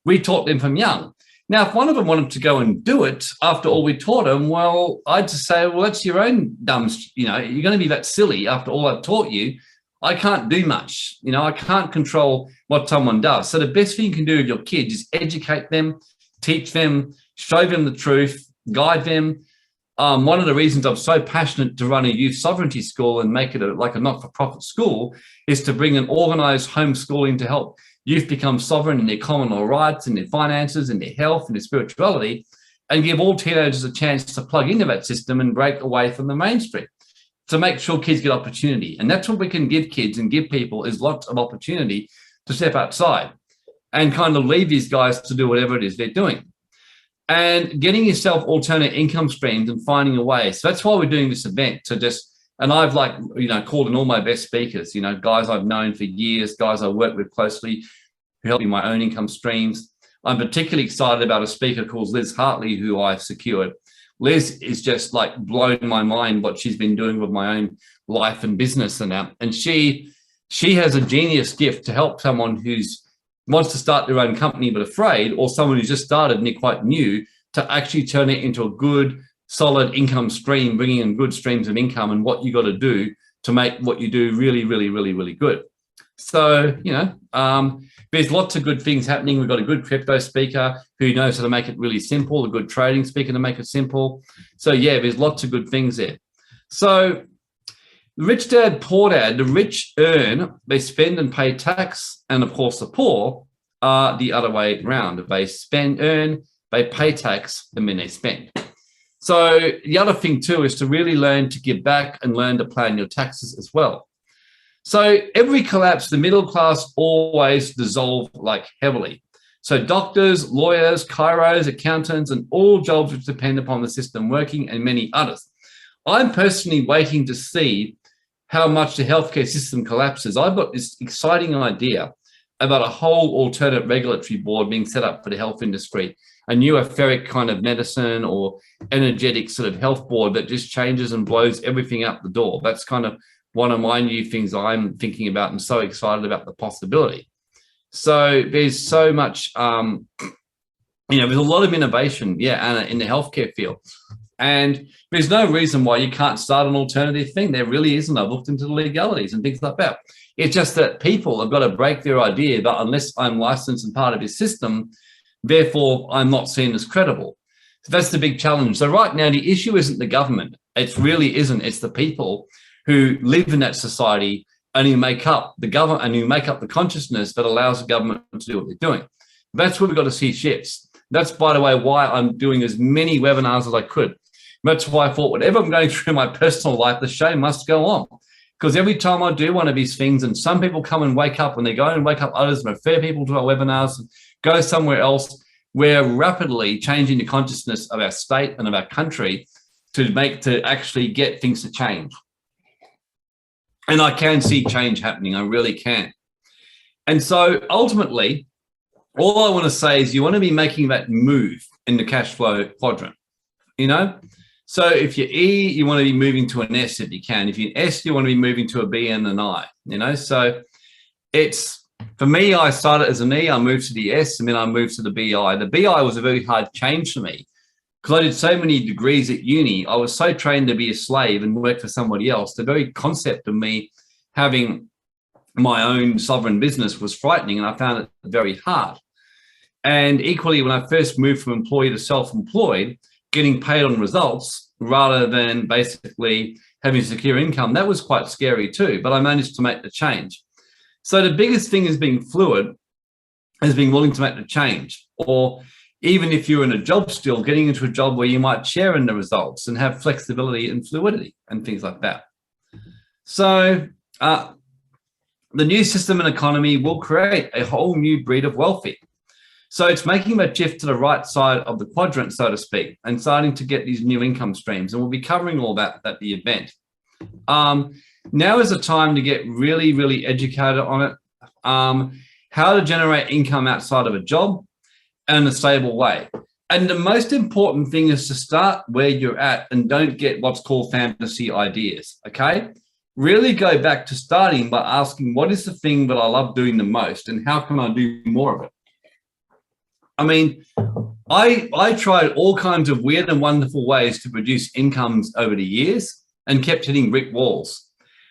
we taught them from young. Now, if one of them wanted to go and do it after all we taught them, well, I'd just say, well, that's your own dumb, you're going to be that silly after all I've taught you. I can't do much. I can't control what someone does. So the best thing you can do with your kids is educate them, teach them, show them the truth, guide them. One of the reasons I'm so passionate to run a youth sovereignty school and make it like a not-for-profit school is to bring an organised homeschooling to help youth become sovereign in their common law rights, in their finances, in their health, in their spirituality, and give all teenagers a chance to plug into that system and break away from the mainstream, to make sure kids get opportunity. And that's what we can give kids and give people, is lots of opportunity to step outside and kind of leave these guys to do whatever it is they're doing. And getting yourself alternate income streams and finding a way. So that's why we're doing this event, to just, and I've called in all my best speakers, guys I've known for years, guys I work with closely, who help me in my own income streams. I'm particularly excited about a speaker called Liz Hartley, who I've secured. Liz is just like blown my mind what she's been doing with my own life and business and that. And she has a genius gift to help someone who's wants to start their own company but afraid, or someone who's just started and they're quite new, to actually turn it into a good, solid income stream, bringing in good streams of income, and what you got to do to make what you do really, really, really, really good. So, there's lots of good things happening. We've got a good crypto speaker who knows how to make it really simple, a good trading speaker to make it simple. So, yeah, there's lots of good things there. So, rich dad, poor dad, the rich earn, they spend and pay tax. And, of course, the poor are the other way around. They earn, they pay tax, and then they spend. So the other thing, too, is to really learn to give back and learn to plan your taxes as well. So every collapse, the middle class always dissolve like heavily. So doctors, lawyers, chiros, accountants, and all jobs which depend upon the system working, and many others. I'm personally waiting to see how much the healthcare system collapses. I've got this exciting idea about a whole alternate regulatory board being set up for the health industry, a new etheric kind of medicine or energetic sort of health board that just changes and blows everything out the door. That's kind of one of my new things I'm thinking about and so excited about the possibility. So there's so much, there's a lot of innovation, Anna, in the healthcare field. And there's no reason why you can't start an alternative thing. There really isn't. I've looked into the legalities and things like that. It's just that people have got to break their idea that unless I'm licensed and part of his system, therefore I'm not seen as credible. So that's the big challenge. So right now, the issue isn't the government. It really isn't. It's the people who live in that society and who make up the government and who make up the consciousness that allows the government to do what they're doing. That's where we've got to see shifts. That's, by the way, why I'm doing as many webinars as I could. That's why I thought whatever I'm going through in my personal life, the show must go on. Because every time I do one of these things, and some people come and wake up, and they go and wake up others and refer people to our webinars and go somewhere else, we're rapidly changing the consciousness of our state and of our country to actually get things to change. And I can see change happening. I really can. And so ultimately, all I want to say is you want to be making that move in the cash flow quadrant, So if you're E, you want to be moving to an S if you can. If you're an S, you want to be moving to a B and an I, So it's, for me, I started as an E, I moved to the S, and then I moved to the BI. The BI was a very hard change for me because I did so many degrees at uni. I was so trained to be a slave and work for somebody else. The very concept of me having my own sovereign business was frightening, and I found it very hard. And equally, when I first moved from employee to self-employed, getting paid on results rather than basically having secure income, that was quite scary too, but I managed to make the change. So the biggest thing is being fluid, is being willing to make the change. Or even if you're in a job still, getting into a job where you might share in the results and have flexibility and fluidity and things like that. So the new system and economy will create a whole new breed of wealthy. So it's making that shift to the right side of the quadrant, so to speak, and starting to get these new income streams. And we'll be covering all that at the event. Now is the time to get really, really educated on it. How to generate income outside of a job in a stable way. And the most important thing is to start where you're at and don't get what's called fantasy ideas, okay? Really go back to starting by asking, what is the thing that I love doing the most and how can I do more of it? I mean, I tried all kinds of weird and wonderful ways to produce incomes over the years and kept hitting brick walls.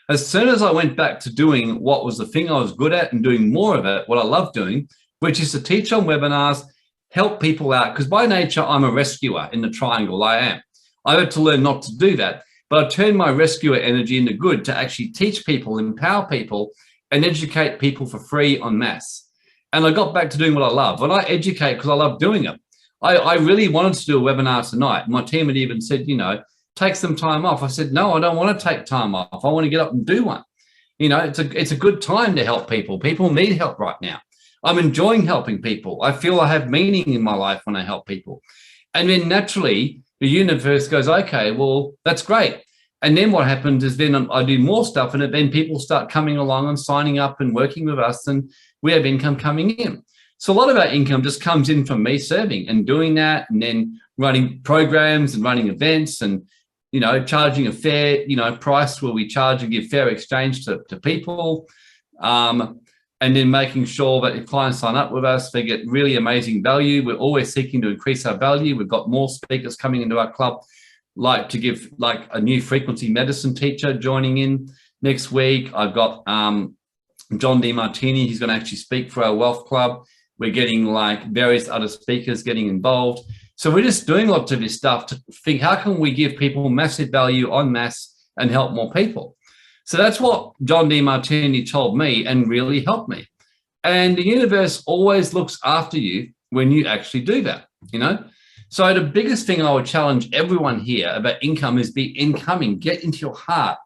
As soon as I went back to doing what was the thing I was good at and doing more of it, what I love doing, which is to teach on webinars, help people out, because by nature, I'm a rescuer in the triangle. I am. I had to learn not to do that, but I turned my rescuer energy into good to actually teach people, empower people, and educate people for free en masse. And I got back to doing what I love. When I educate, because I love doing it, I really wanted to do a webinar tonight. My team had even said, take some time off. I said, no, I don't want to take time off. I want to get up and do one. It's a good time to help people. People need help right now. I'm enjoying helping people. I feel I have meaning in my life when I help people. And then naturally, the universe goes, okay, well, that's great. And then what happens is then I do more stuff, and then people start coming along and signing up and working with us, and we have income coming in. So a lot of our income just comes in from me serving and doing that, and then running programs and running events and, you know, charging a fair, you know, price where we charge and give fair exchange to people. And then making sure that if clients sign up with us, they get really amazing value. We're always seeking to increase our value. We've got more speakers coming into our club, like to give like a new frequency medicine teacher joining in next week. I've got John DiMartini. He's going to actually speak for our wealth club. We're getting like various other speakers getting involved. So we're just doing lots of this stuff to think, how can we give people massive value en masse and help more people? So that's what John DiMartini told me and really helped me. And the universe always looks after you when you actually do that, you know? So the biggest thing I would challenge everyone here about income is be incoming, get into your heart.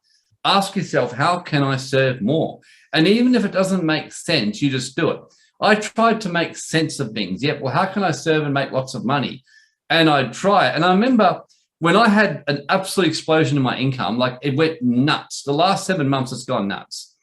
Ask yourself, how can I serve more? And even if it doesn't make sense, you just do it. I tried to make sense of things. Yeah, well, how can I serve and make lots of money? And I'd try it. And I remember when I had an absolute explosion in my income, like it went nuts. The last 7 months, it's gone nuts.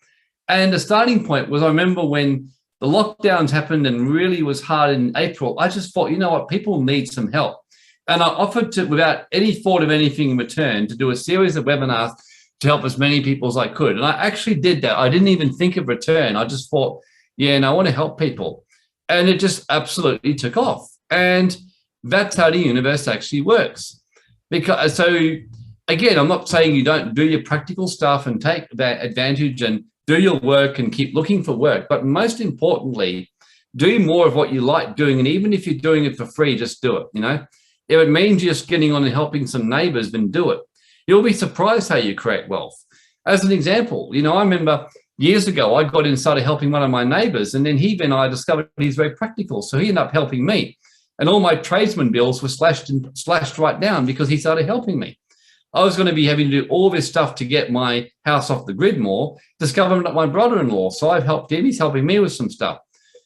And the starting point was, I remember when the lockdowns happened and really was hard in April, I just thought, you know what, people need some help. And I offered to, without any thought of anything in return, to do a series of webinars to help as many people as I could. And I actually did that. I didn't even think of return. I just thought, yeah, and I want to help people. And it just absolutely took off. And that's how the universe actually works. Because so again, I'm not saying you don't do your practical stuff and take that advantage and do your work and keep looking for work. But most importantly, do more of what you like doing. And even if you're doing it for free, just do it. You know, if it means just getting on and helping some neighbors, then do it. You'll be surprised how you create wealth. As an example, you know, I remember years ago, I got in and started helping one of my neighbors, and then I discovered he's very practical. So he ended up helping me. And all my tradesman bills were slashed right down because he started helping me. I was going to be having to do all this stuff to get my house off the grid more, discovered my brother-in-law. So I've helped him. He's helping me with some stuff.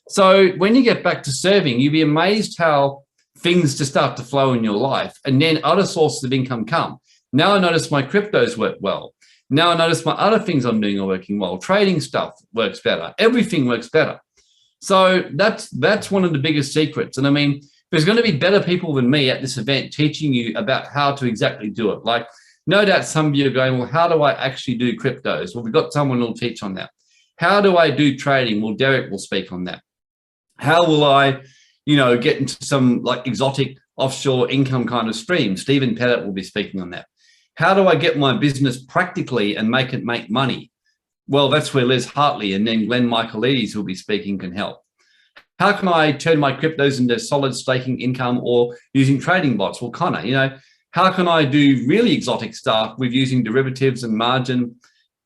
So when you get back to serving, you'll be amazed how things just start to flow in your life. And then other sources of income come. Now I notice my cryptos work well. Now I notice my other things I'm doing are working well. Trading stuff works better. Everything works better. So that's one of the biggest secrets. And I mean, there's going to be better people than me at this event teaching you about how to exactly do it. Like, no doubt some of you are going, well, how do I actually do cryptos? Well, we've got someone who'll teach on that. How do I do trading? Well, Derek will speak on that. How will I, you know, get into some like exotic offshore income kind of stream? Stephen Pettit will be speaking on that. How do I get my business practically and make it make money? Well, that's where Les Hartley and then Glenn Michaelides, who'll be speaking, can help. How can I turn my cryptos into solid staking income or using trading bots? Well, Connor, you know, how can I do really exotic stuff with using derivatives and margin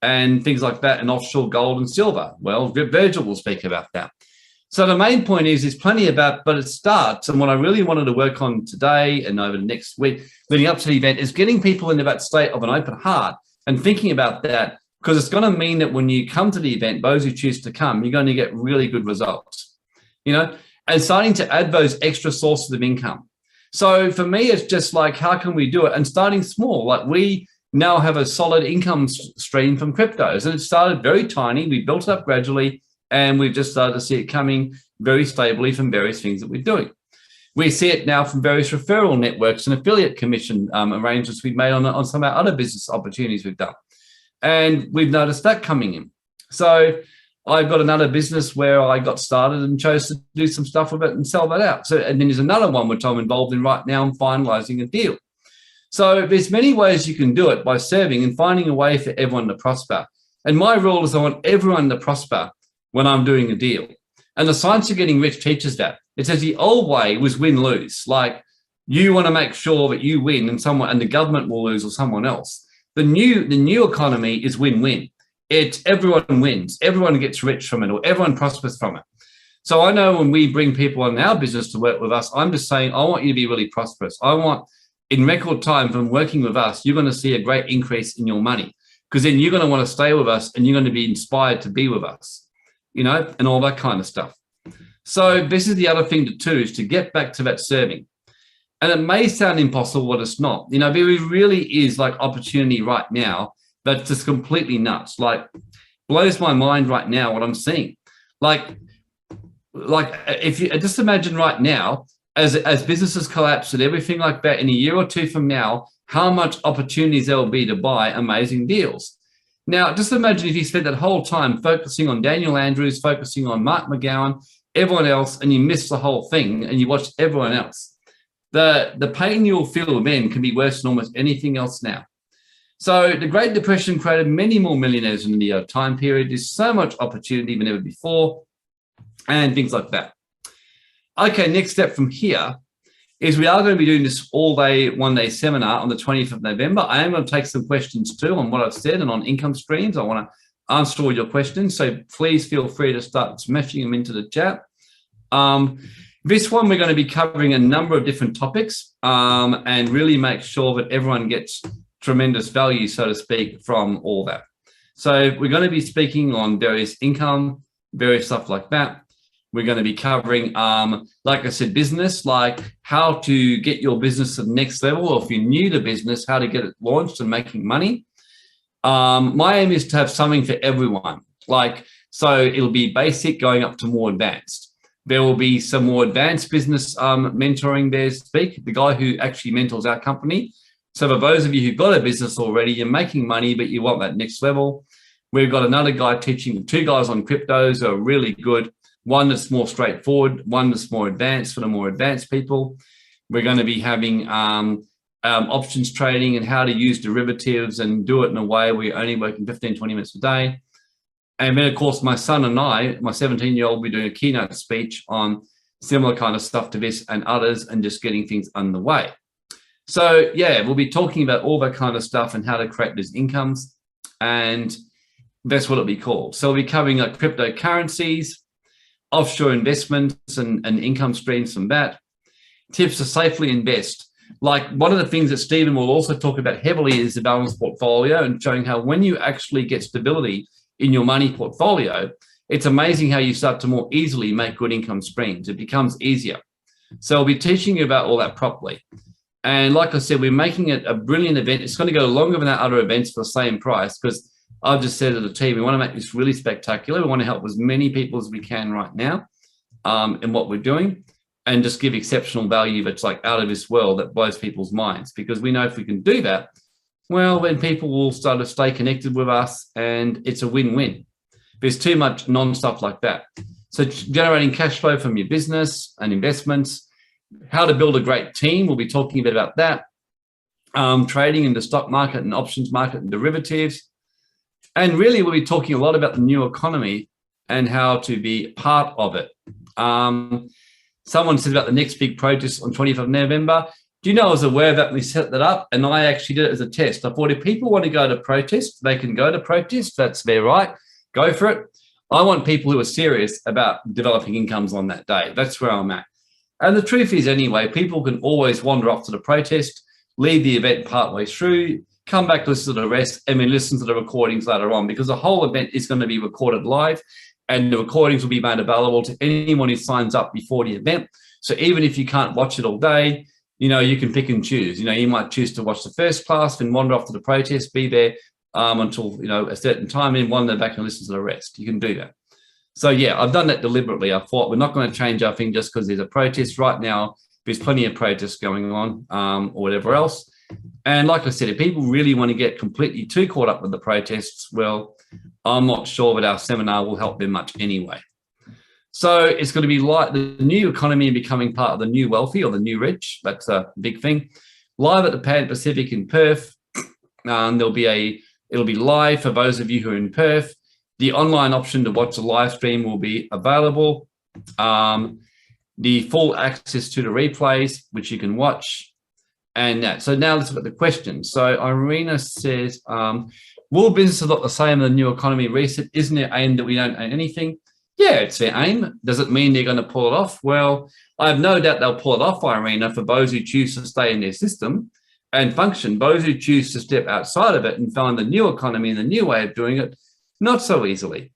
and things like that and offshore gold and silver? Well, Virgil will speak about that. So the main point is there's plenty about, but it starts. And what I really wanted to work on today and over the next week leading up to the event is getting people into that state of an open heart and thinking about that, because it's going to mean that when you come to the event, those who choose to come, you're going to get really good results. You know, and starting to add those extra sources of income. So for me, it's just like, how can we do it? And starting small, like we now have a solid income stream from cryptos, and it started very tiny. We built it up gradually, and we've just started to see it coming very stably from various things that we're doing. We see it now from various referral networks and affiliate commission arrangements we've made on some of our other business opportunities we've done. And we've noticed that coming in. So I've got another business where I got started and chose to do some stuff with it and sell that out. So, and then there's another one which I'm involved in right now. I'm finalizing a deal. So there's many ways you can do it by serving and finding a way for everyone to prosper. And my rule is I want everyone to prosper when I'm doing a deal. And the Science of Getting Rich teaches that. It says the old way was win-lose. Like you want to make sure that you win and the government will lose or someone else. The new economy is win-win. It's everyone wins, everyone gets rich from it, or everyone prospers from it. So I know when we bring people in our business to work with us, I'm just saying, I want you to be really prosperous. I want in record time from working with us, you're going to see a great increase in your money, because then you're going to want to stay with us and you're going to be inspired to be with us, you know, and all that kind of stuff. So this is the other thing to do, is to get back to that serving. And it may sound impossible, but it's not. You know, there really is like opportunity right now that's just completely nuts. Like blows my mind right now what I'm seeing. Like like if you just imagine right now, as businesses collapse and everything like that, in a year or two from now, how much opportunities there will be to buy amazing deals. Now, just imagine if you spent that whole time focusing on Daniel Andrews, focusing on Mark McGowan, everyone else, and you missed the whole thing and you watched everyone else. The pain you'll feel then can be worse than almost anything else now. So the Great Depression created many more millionaires in the time period. There's so much opportunity than ever before and things like that. Okay, next step from here is we are going to be doing this all-day, one-day seminar on the 20th of November. I am going to take some questions too on what I've said and on income streams. I want to answer all your questions, so please feel free to start smashing them into the chat. This one, we're going to be covering a number of different topics and really make sure that everyone gets tremendous value, so to speak, from all that. So we're going to be speaking on various income, various stuff like that. We're going to be covering, like I said, business, like how to get your business to the next level, or if you're new to business, how to get it launched and making money. My aim is to have something for everyone. So it'll be basic going up to more advanced. There will be some more advanced business mentoring there to speak, the guy who actually mentors our company. So for those of you who've got a business already, you're making money, but you want that next level. We've got another guy teaching, two guys on cryptos who are really good. One that's more straightforward, one that's more advanced for the more advanced people. We're going to be having options trading and how to use derivatives and do it in a way where you're only working 15, 20 minutes a day. And then, of course, my son and I, my 17-year-old, will be doing a keynote speech on similar kind of stuff to this and others and just getting things underway. So, yeah, we'll be talking about all that kind of stuff and how to create those incomes. And that's what it'll be called. So we'll be covering like cryptocurrencies, offshore investments and income streams from that, tips to safely invest. Like one of the things that Stephen will also talk about heavily is the balanced portfolio and showing how when you actually get stability in your money portfolio, it's amazing how you start to more easily make good income streams. It becomes easier. So I'll be teaching you about all that properly. And like I said, we're making it a brilliant event. It's going to go longer than our other events for the same price because I've just said to the team, we want to make this really spectacular. We want to help as many people as we can right now in what we're doing and just give exceptional value that's like out of this world that blows people's minds. Because we know if we can do that, well, then people will start to stay connected with us and it's a win-win. There's too much non-stuff like that. So generating cash flow from your business and investments, how to build a great team. We'll be talking a bit about that. Trading in the stock market and options market and derivatives. And really, we'll be talking a lot about the new economy and how to be part of it. Someone said about the next big protest on 20th of November. Do you know I was aware of that when we set that up? And I actually did it as a test. I thought if people want to go to protest, they can go to protest. That's their right. Go for it. I want people who are serious about developing incomes on that day. That's where I'm at. And the truth is, anyway, people can always wander off to the protest, leave the event partway through, come back, listen to the rest, and then listen to the recordings later on because the whole event is going to be recorded live and the recordings will be made available to anyone who signs up before the event. So even if you can't watch it all day, you know, you can pick and choose. You know, you might choose to watch the first class, then wander off to the protest, be there until, you know, a certain time, and wander back and listen to the rest. You can do that. So, yeah, I've done that deliberately. I thought we're not going to change our thing just because there's a protest right now. There's plenty of protests going on or whatever else. And like I said, if people really want to get completely too caught up with the protests, well, I'm not sure that our seminar will help them much anyway. So it's going to be like the new economy becoming part of the new wealthy or the new rich. That's a big thing. Live at the Pan Pacific in Perth. It'll be live for those of you who are in Perth. The online option to watch the live stream will be available. The full access to the replays, which you can watch. And that. So now let's look at the questions. So Irina says, will businesses look the same in the new economy reset? Isn't it aimed that we don't own anything? Yeah, it's their aim. Does it mean they're going to pull it off? Well, I have no doubt they'll pull it off, Irina, for those who choose to stay in their system and function. Those who choose to step outside of it and find the new economy and the new way of doing it, not so easily.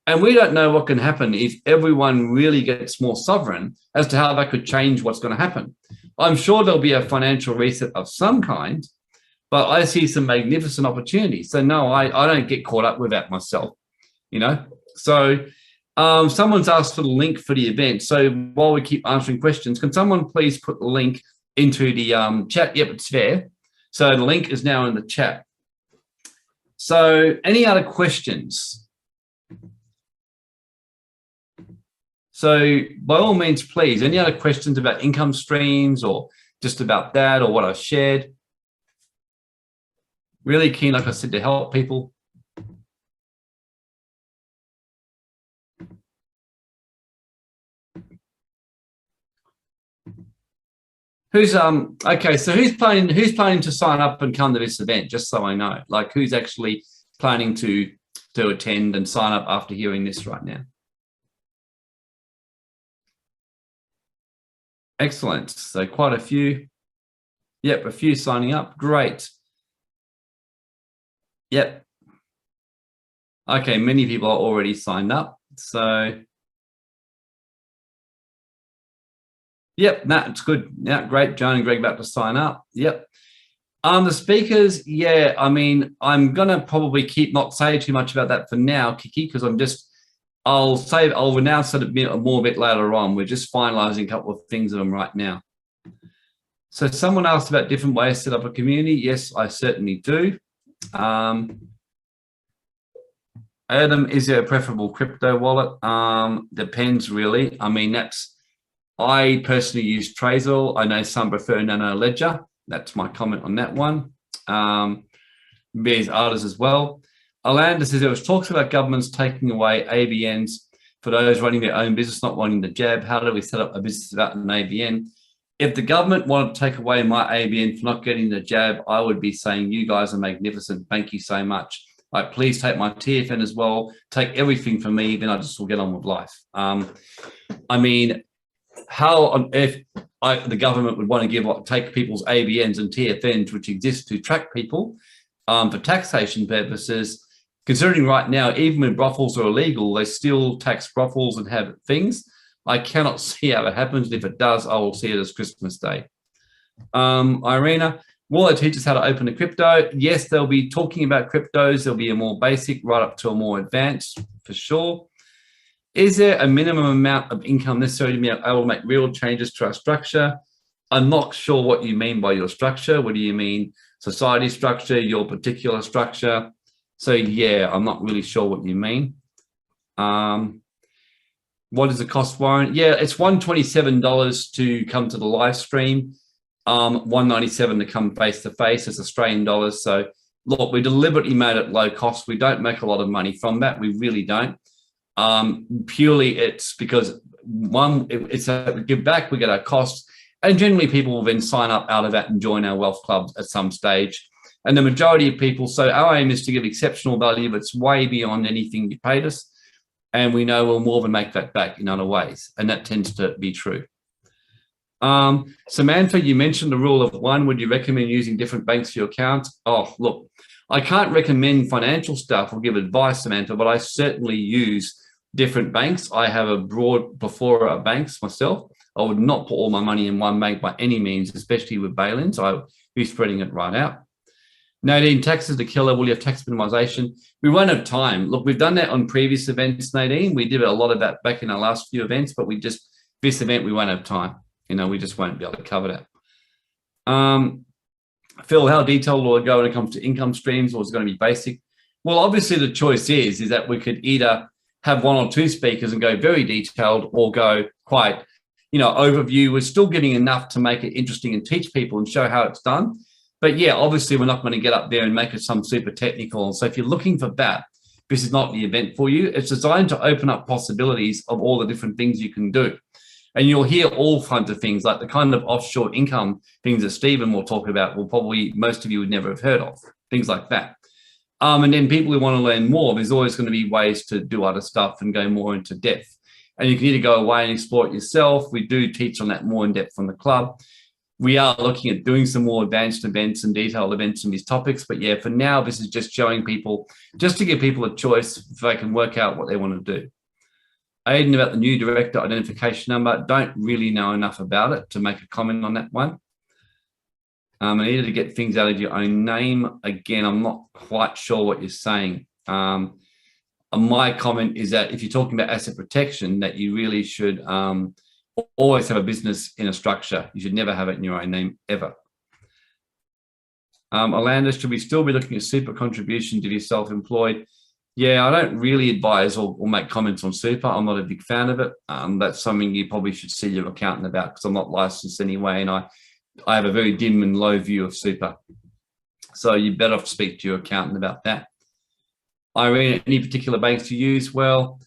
And we don't know what can happen if everyone really gets more sovereign as to how that could change what's going to happen. I'm sure there'll be a financial reset of some kind, but I see some magnificent opportunities. So no, I don't get caught up with that myself, you know. So Someone's asked for the link for the event. So while we keep answering questions, can someone please put the link into the chat? Yep, it's there. So the link is now in the chat. So any other questions? So by all means, please, any other questions about income streams or just about that or what I've shared? Really keen, like I said, to help people. Who's okay, so who's planning to sign up and come to this event, just so I know, like who's actually planning to attend and sign up after hearing this right now? Excellent. So quite a few. Yep, a few signing up. Great. Yep. Okay, many people are already signed up. So yep, that's good. Yeah, great. Joan and Greg about to sign up. Yep. The speakers, yeah, I mean, I'm gonna probably not say too much about that for now, Kiki, because I'll announce it a bit later on. We're just finalizing a couple of things of them right now. So someone asked about different ways to set up a community. Yes, I certainly do. Adam, is there a preferable crypto wallet? Depends really. I mean, I personally use Trezor. I know some prefer Nano Ledger. That's my comment on that one. There's others as well. Alanda says there was talks about governments taking away ABNs for those running their own business, not wanting the jab. How do we set up a business without an ABN? If the government wanted to take away my ABN for not getting the jab, I would be saying, you guys are magnificent. Thank you so much. Like, please take my TFN as well. Take everything from me, then I just will get on with life. I mean, how on earth the government would want to take people's ABNs and TFNs, which exist to track people for taxation purposes, considering right now, even when brothels are illegal, they still tax brothels and have things. I cannot see how it happens. If it does, I will see it as Christmas Day. Irina, will they teach us how to open a crypto? Yes, they'll be talking about cryptos. There'll be a more basic right up to a more advanced, for sure. Is there a minimum amount of income necessary to be able to make real changes to our structure? I'm not sure what you mean by your structure. What do you mean? Society structure, your particular structure? So yeah, I'm not really sure what you mean. What is the cost, Warren? Yeah, it's $127 to come to the live stream, $197 to come face to face. It's Australian dollars. So look, we deliberately made it low cost. We don't make a lot of money from that. We really don't. Purely it's because it's a give back, we get our costs, and generally people will then sign up out of that and join our wealth clubs at some stage. And the majority of people, so our aim is to give exceptional value that's way beyond anything you paid us. And we know we'll more than make that back in other ways. And that tends to be true. Samantha, you mentioned the rule of one. Would you recommend using different banks for your account? Oh, look, I can't recommend financial stuff or give advice, Samantha, but I certainly use different banks. I have a broad plethora of banks myself. I would not put all my money in one bank by any means, especially with bail-ins. I would be spreading it right out. Nadine, taxes to killer, will you have tax minimization? We won't have time. Look, we've done that on previous events, Nadine. We did a lot of that back in our last few events, but this event, we won't have time. You know, we just won't be able to cover that. Phil, how detailed will it go when it comes to income streams, or is it going to be basic? Well, obviously the choice is that we could either have one or two speakers and go very detailed, or go quite, overview. We're still getting enough to make it interesting and teach people and show how it's done. But yeah, obviously we're not going to get up there and make it some super technical. So if you're looking for that, this is not the event for you. It's designed to open up possibilities of all the different things you can do. And you'll hear all kinds of things, like the kind of offshore income things that Stephen will talk about, will probably most of you would never have heard of, things like that. And then people who want to learn more, there's always going to be ways to do other stuff and go more into depth. And you can either go away and explore it yourself. We do teach on that more in depth on the club. We are looking at doing some more advanced events and detailed events on these topics. But yeah, for now, this is just showing people, just to give people a choice if they can work out what they want to do. Aidan, about the new director identification number, don't really know enough about it to make a comment on that one. I needed to get things out of your own name. Again, I'm not quite sure what you're saying. my comment is that if you're talking about asset protection, that you really should always have a business in a structure. You should never have it in your own name, ever. Orlando, should we still be looking at super contribution to be self-employed? Yeah, I don't really advise or make comments on super. I'm not a big fan of it. That's something you probably should see your accountant about, because I'm not licensed anyway, and I have a very dim and low view of super. So you better speak to your accountant about that. Irene, any particular banks to use? Well,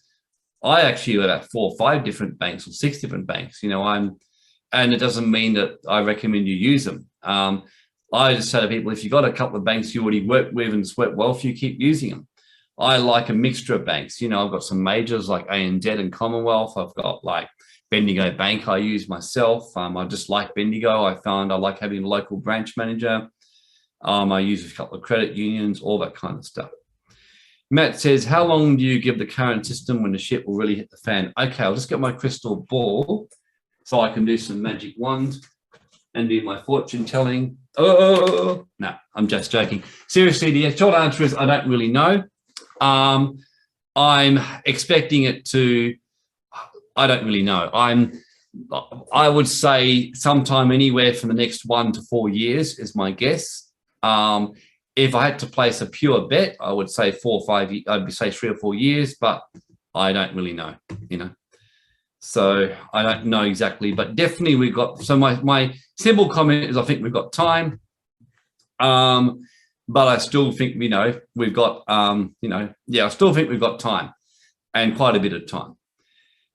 I actually have about 4 or 5 different banks or 6 different banks. And it doesn't mean that I recommend you use them. I just say to people, if you've got a couple of banks you already work with and it's worked well for you, keep using them. I like a mixture of banks. I've got some majors like ANZ and Commonwealth. I've got like Bendigo Bank I use myself. I just like Bendigo. I found I like having a local branch manager. I use a couple of credit unions, all that kind of stuff. Matt says, how long do you give the current system when the shit will really hit the fan? Okay, I'll just get my crystal ball so I can do some magic wand and do my fortune telling. Oh, no, I'm just joking. Seriously, the short answer is I don't really know. I'm expecting it to, I don't really know. I would say sometime anywhere from the next 1 to 4 years is my guess. If I had to place a pure bet, I would say 4 or 5, I'd say 3 or 4 years, but I don't really know, So I don't know exactly, but definitely we've got, so my simple comment is I think we've got time. But I still think, we've got, I still think we've got time and quite a bit of time.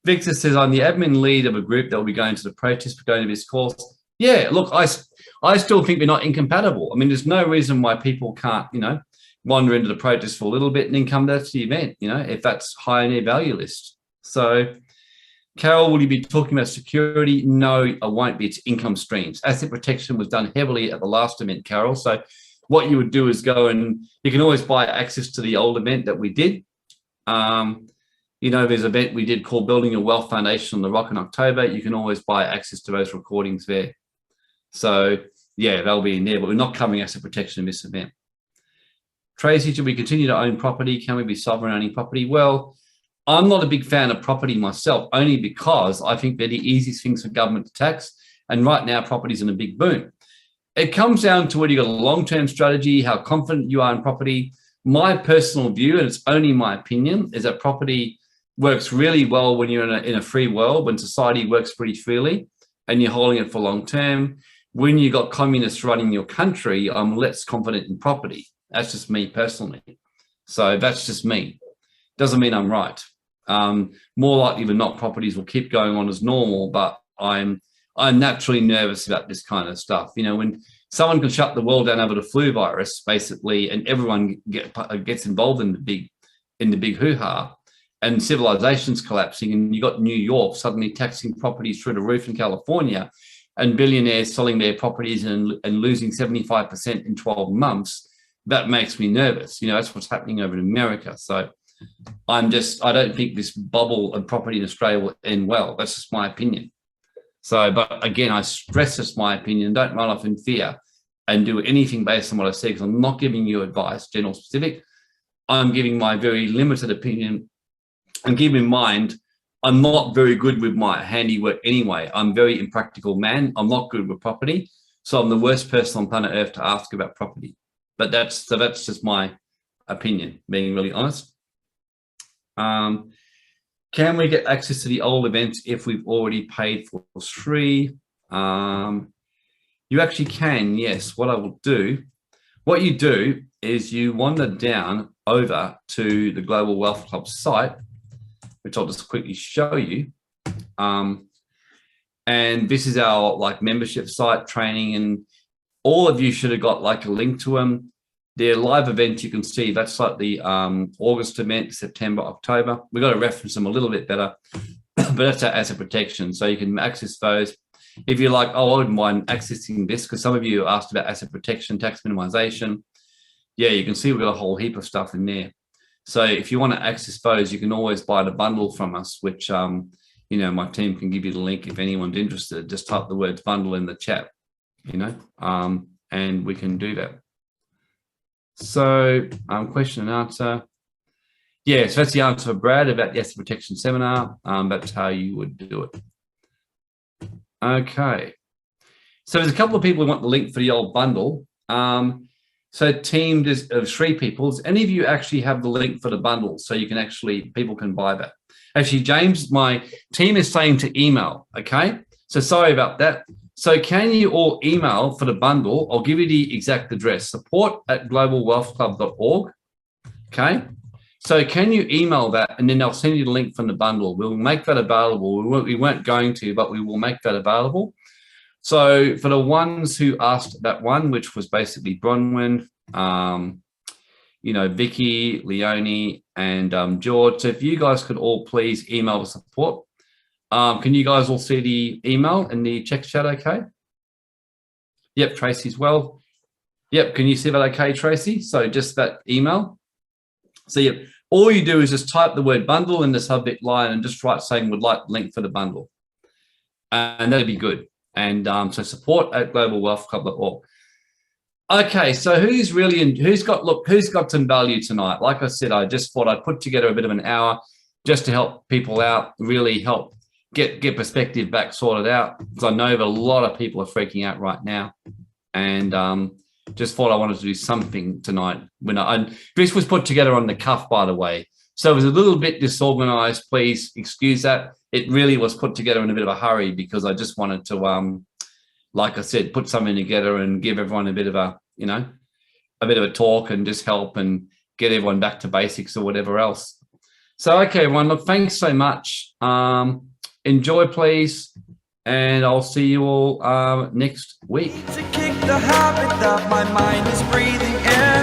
Victor says, I'm the admin lead of a group that will be going to the protest, going to this course. Yeah, look, I still think we're not incompatible. I mean, there's no reason why people can't, wander into the protest for a little bit and then come back to the event, if that's high on their value list. So, Carol, will you be talking about security? No, I won't be. It's income streams. Asset protection was done heavily at the last event, Carol. So what you would do is go and you can always buy access to the old event that we did. There's an event we did called Building a Wealth Foundation on the Rock in October. You can always buy access to those recordings there. So, yeah, they'll be in there, but we're not covering asset protection in this event. Tracy, should we continue to own property? Can we be sovereign owning property? Well, I'm not a big fan of property myself, only because I think they're the easiest things for government to tax. And right now, property's in a big boom. It comes down to whether you've got a long-term strategy, how confident you are in property. My personal view, and it's only my opinion, is that property works really well when you're in a free world, when society works pretty freely and you're holding it for long term. When you've got communists running your country, I'm less confident in property. That's just me personally. So that's just me. Doesn't mean I'm right. More likely than not, properties will keep going on as normal, but I'm naturally nervous about this kind of stuff. When someone can shut the world down over the flu virus, basically, and everyone gets involved in the big hoo-ha, and civilization's collapsing, and you got New York suddenly taxing properties through the roof in California, and billionaires selling their properties and losing 75% in 12 months, that makes me nervous. That's what's happening over in America. So I don't think this bubble of property in Australia will end well. That's just my opinion. So, but again, I stress it's my opinion. Don't run off in fear and do anything based on what I say, because I'm not giving you advice, general specific. I'm giving my very limited opinion. And keep in mind, I'm not very good with my handiwork anyway. I'm a very impractical man. I'm not good with property. So I'm the worst person on planet Earth to ask about property. But that's just my opinion, being really honest. Can we get access to the old events if we've already paid for free? You actually can, yes. What you do is you wander down over to the Global Wealth Club site, which I'll just quickly show you. And this is our membership site, training, and all of you should have got a link to them. Their live events, you can see that's the August event, September, October. We've got to reference them a little bit better, but that's our asset protection. So you can access those. If you're I wouldn't mind accessing this, because some of you asked about asset protection, tax minimization. Yeah, you can see we've got a whole heap of stuff in there. So if you want to access those, you can always buy the bundle from us, which, my team can give you the link if anyone's interested. Just type the words bundle in the chat, and we can do that. So question and answer. Yeah, so that's the answer for Brad about the asset protection seminar. That's how you would do it. Okay. So there's a couple of people who want the link for the old bundle. So team of 3 people. Does any of you actually have the link for the bundle so you can actually, people can buy that? Actually, James, my team is saying to email, okay? So sorry about that. So can you all email for the bundle? I'll give you the exact address, support@globalwealthclub.org, okay? So can you email that, and then I'll send you the link from the bundle. We'll make that available. We weren't going to, but we will make that available. So for the ones who asked that one, which was basically Bronwyn, you know, Vicky, Leonie, and George. So if you guys could all please email the support. Can you guys all see the email in the check chat okay? Yep, Tracy's well. Yep, can you see that okay, Tracy? So just that email. So yep, all you do is just type the word bundle in the subject line and just write saying would like link for the bundle. And that'd be good. And so support@globalwealthclub.org. Okay, so who's got some value tonight? Like I said, I just thought I'd put together a bit of an hour just to help people out, really help get perspective back sorted out, because I know that a lot of people are freaking out right now. And just thought I wanted to do something tonight. This was put together on the cuff, by the way. So it was a little bit disorganized. Please excuse that. It really was put together in a bit of a hurry because I just wanted to, like I said, put something together and give everyone a bit of a, you know, a bit of a talk and just help and get everyone back to basics or whatever else. So, okay, everyone, look, thanks so much. Enjoy, please. And I'll see you all next week. To kick the habit that my mind is breathing in.